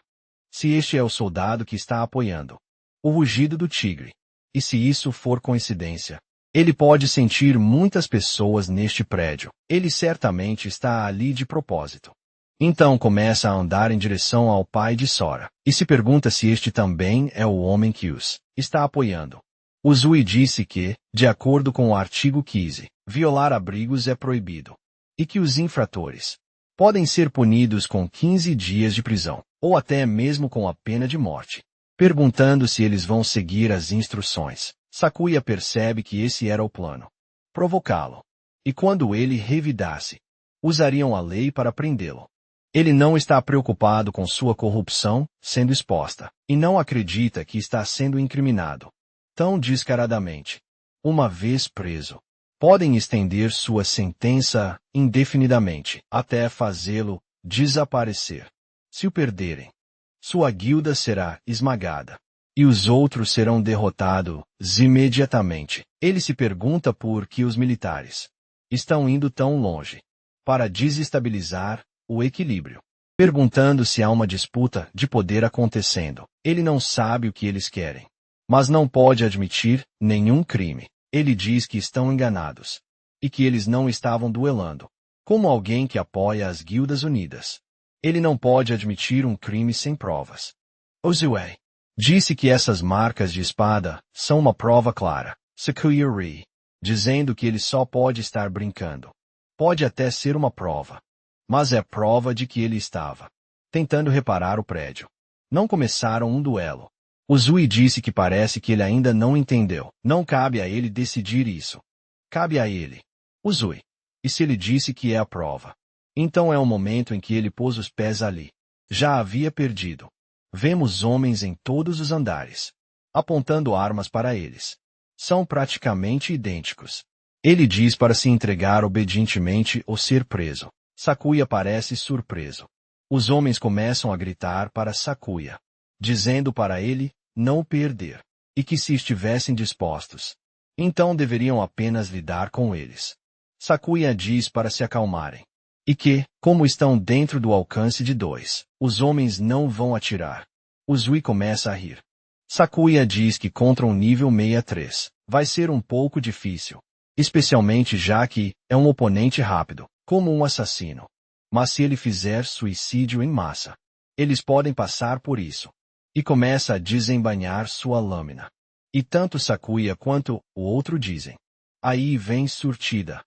se este é o soldado que está apoiando o rugido do tigre. E se isso for coincidência, ele pode sentir muitas pessoas neste prédio. Ele certamente está ali de propósito. Então começa a andar em direção ao pai de Sora, e se pergunta se este também é o homem que os está apoiando. Uzui disse que, de acordo com o artigo 15, violar abrigos é proibido, e que os infratores podem ser punidos com 15 dias de prisão, ou até mesmo com a pena de morte. Perguntando se eles vão seguir as instruções, Sakuya percebe que esse era o plano: provocá-lo. E quando ele revidasse, usariam a lei para prendê-lo. Ele não está preocupado com sua corrupção sendo exposta, e não acredita que está sendo incriminado tão descaradamente. Uma vez preso, podem estender sua sentença indefinidamente, até fazê-lo desaparecer. Se o perderem, sua guilda será esmagada, e os outros serão derrotados imediatamente. Ele se pergunta por que os militares estão indo tão longe para desestabilizar o equilíbrio. Perguntando se há uma disputa de poder acontecendo. Ele não sabe o que eles querem, mas não pode admitir nenhum crime. Ele diz que estão enganados, e que eles não estavam duelando, como alguém que apoia as Guildas Unidas. Ele não pode admitir um crime sem provas. Uzui disse que essas marcas de espada são uma prova clara. Sakuya ri, dizendo que ele só pode estar brincando. Pode até ser uma prova, mas é prova de que ele estava tentando reparar o prédio. Não começaram um duelo. Uzui disse que parece que ele ainda não entendeu. Não cabe a ele decidir isso. Cabe a ele, Uzui. E se ele disse que é a prova, então é o momento em que ele pôs os pés ali. Já havia perdido. Vemos homens em todos os andares, apontando armas para eles. São praticamente idênticos. Ele diz para se entregar obedientemente ou ser preso. Sakuya parece surpreso. Os homens começam a gritar para Sakuya, dizendo para ele não o perder, e que se estivessem dispostos, então deveriam apenas lidar com eles. Sakuya diz para se acalmarem. E que, como estão dentro do alcance de 2, os homens não vão atirar. Uzui começa a rir. Sakuya diz que contra um nível 63, vai ser um pouco difícil. Especialmente já que é um oponente rápido, como um assassino. Mas se ele fizer suicídio em massa, eles podem passar por isso. E começa a desembainhar sua lâmina. E tanto Sakuya quanto o outro dizem. Aí vem surtida.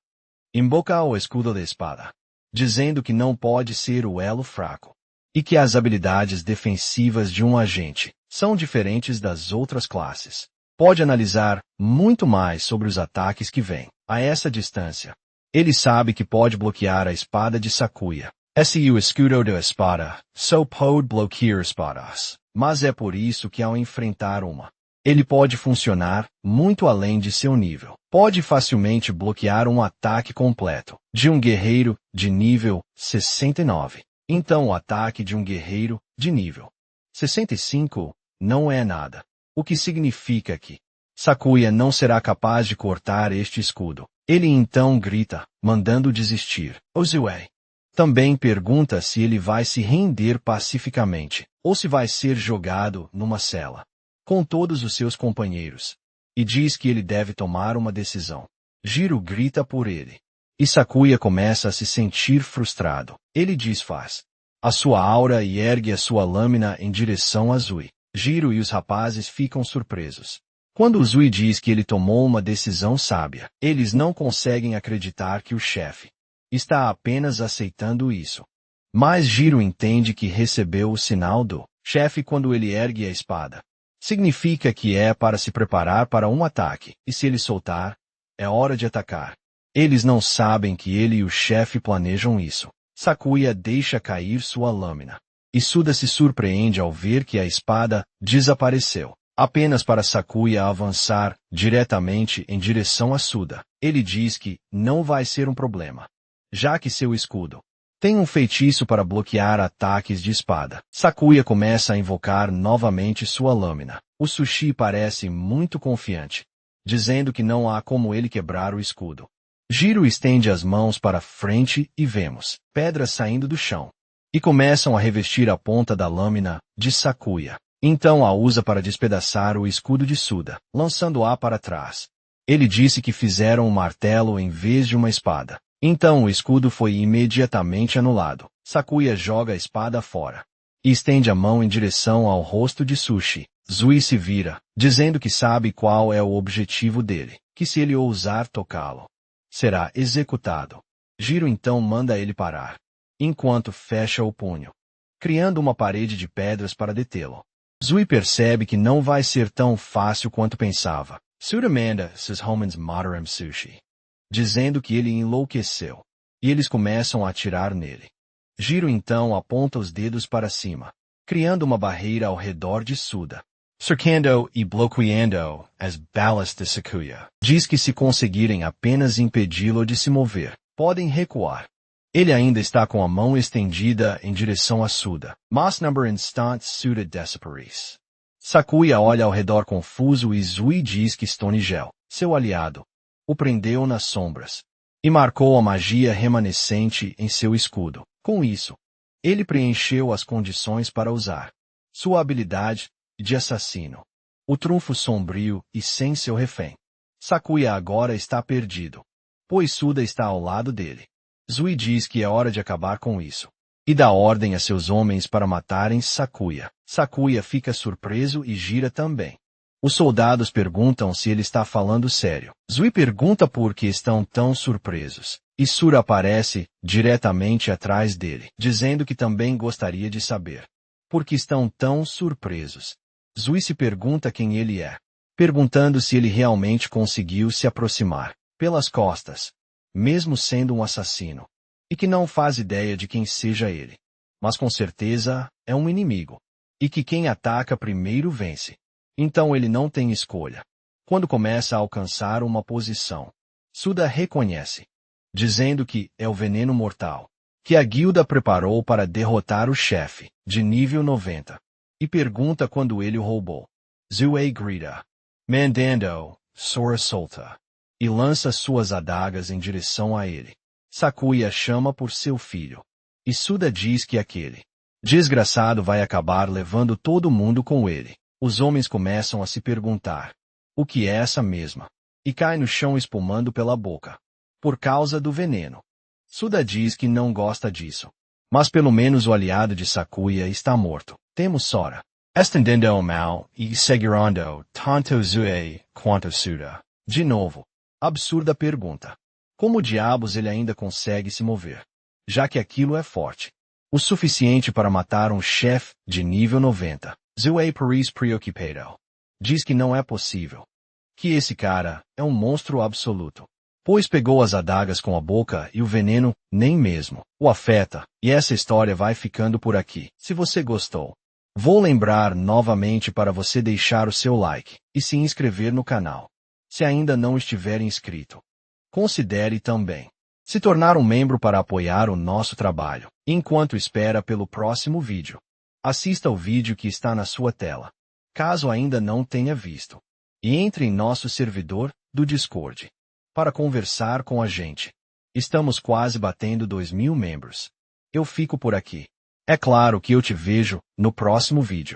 Invoca o escudo da espada, dizendo que não pode ser o elo fraco. E que as habilidades defensivas de um agente são diferentes das outras classes. Pode analisar muito mais sobre os ataques que vêm a essa distância. Ele sabe que pode bloquear a espada de Sakuya. Se o escudo da espada só pode bloquear espadas. Mas é por isso que ao enfrentar uma, ele pode funcionar muito além de seu nível. Pode facilmente bloquear um ataque completo de um guerreiro de nível 69. Então o ataque de um guerreiro de nível 65 não é nada. O que significa que Sakuya não será capaz de cortar este escudo. Ele então grita, mandando desistir. Uzui também pergunta se ele vai se render pacificamente, ou se vai ser jogado numa cela com todos os seus companheiros, e diz que ele deve tomar uma decisão. Jiro grita por ele. E Sakuya começa a se sentir frustrado. Ele desfaz a sua aura e ergue a sua lâmina em direção a Uzui. Jiro e os rapazes ficam surpresos. Quando Uzui diz que ele tomou uma decisão sábia, eles não conseguem acreditar que o chefe está apenas aceitando isso. Mas Jiro entende que recebeu o sinal do chefe quando ele ergue a espada. Significa que é para se preparar para um ataque, e se ele soltar, é hora de atacar. Eles não sabem que ele e o chefe planejam isso. Sakuya deixa cair sua lâmina. E Suda se surpreende ao ver que a espada desapareceu. Apenas para Sakuya avançar diretamente em direção a Suda. Ele diz que não vai ser um problema, já que seu escudo tem um feitiço para bloquear ataques de espada. Sakuya começa a invocar novamente sua lâmina. O Sushi parece muito confiante, dizendo que não há como ele quebrar o escudo. Jiro estende as mãos para frente e vemos pedras saindo do chão. E começam a revestir a ponta da lâmina de Sakuya. Então a usa para despedaçar o escudo de Suda, lançando-a para trás. Ele disse que fizeram um martelo em vez de uma espada. Então o escudo foi imediatamente anulado. Sakuya joga a espada fora e estende a mão em direção ao rosto de Sushi. Zui se vira, dizendo que sabe qual é o objetivo dele, que se ele ousar tocá-lo, será executado. Jiro então manda ele parar, enquanto fecha o punho, criando uma parede de pedras para detê-lo. Zui percebe que não vai ser tão fácil quanto pensava. Suda manda seus homens matarem Sushi, dizendo que ele enlouqueceu, e eles começam a atirar nele. Jiro então aponta os dedos para cima, criando uma barreira ao redor de Suda, cercando e bloqueando as balas de Sakuya. Diz que se conseguirem apenas impedi-lo de se mover, podem recuar. Ele ainda está com a mão estendida em direção a Suda, mas number instant Suda desaparece. Sakuya olha ao redor confuso e Zui diz que Stonigel, seu aliado, o prendeu nas sombras e marcou a magia remanescente em seu escudo. Com isso, ele preencheu as condições para usar sua habilidade de assassino. O trunfo sombrio e sem seu refém. Sakuya agora está perdido, pois Suda está ao lado dele. Zui diz que é hora de acabar com isso e dá ordem a seus homens para matarem Sakuya. Sakuya fica surpreso e gira também. Os soldados perguntam se ele está falando sério. Zui pergunta por que estão tão surpresos. E Sura aparece diretamente atrás dele, dizendo que também gostaria de saber por que estão tão surpresos. Zui se pergunta quem ele é, perguntando se ele realmente conseguiu se aproximar pelas costas, mesmo sendo um assassino, e que não faz ideia de quem seja ele, mas com certeza é um inimigo, e que quem ataca primeiro vence. Então ele não tem escolha. Quando começa a alcançar uma posição, Suda reconhece, dizendo que é o veneno mortal que a guilda preparou para derrotar o chefe, de nível 90, e pergunta quando ele o roubou. Zui grita, mandando Sora solta. e lança suas adagas em direção a ele. Sakuya chama por seu filho. E Suda diz que aquele desgraçado vai acabar levando todo mundo com ele. Os homens começam a se perguntar: o que é essa mesma? E cai no chão espumando pela boca. Por causa do veneno. Suda diz que não gosta disso. Mas pelo menos o aliado de Sakuya está morto. Temos Sora estendendo a mão e segurando tanto Zue quanto Suda. De novo. Absurda pergunta. Como diabos ele ainda consegue se mover? Já que aquilo é forte. O suficiente para matar um chefe de nível 90. Zue parece preocupado. Diz que não é possível. Que esse cara é um monstro absoluto. Pois pegou as adagas com a boca e o veneno nem mesmo o afeta. E essa história vai ficando por aqui. Se você gostou, vou lembrar novamente para você deixar o seu like e se inscrever no canal. Se ainda não estiver inscrito, considere também se tornar um membro para apoiar o nosso trabalho. Enquanto espera pelo próximo vídeo, assista o vídeo que está na sua tela, caso ainda não tenha visto, e entre em nosso servidor do Discord para conversar com a gente. Estamos quase batendo 2.000 membros. Eu fico por aqui. É claro que eu te vejo no próximo vídeo.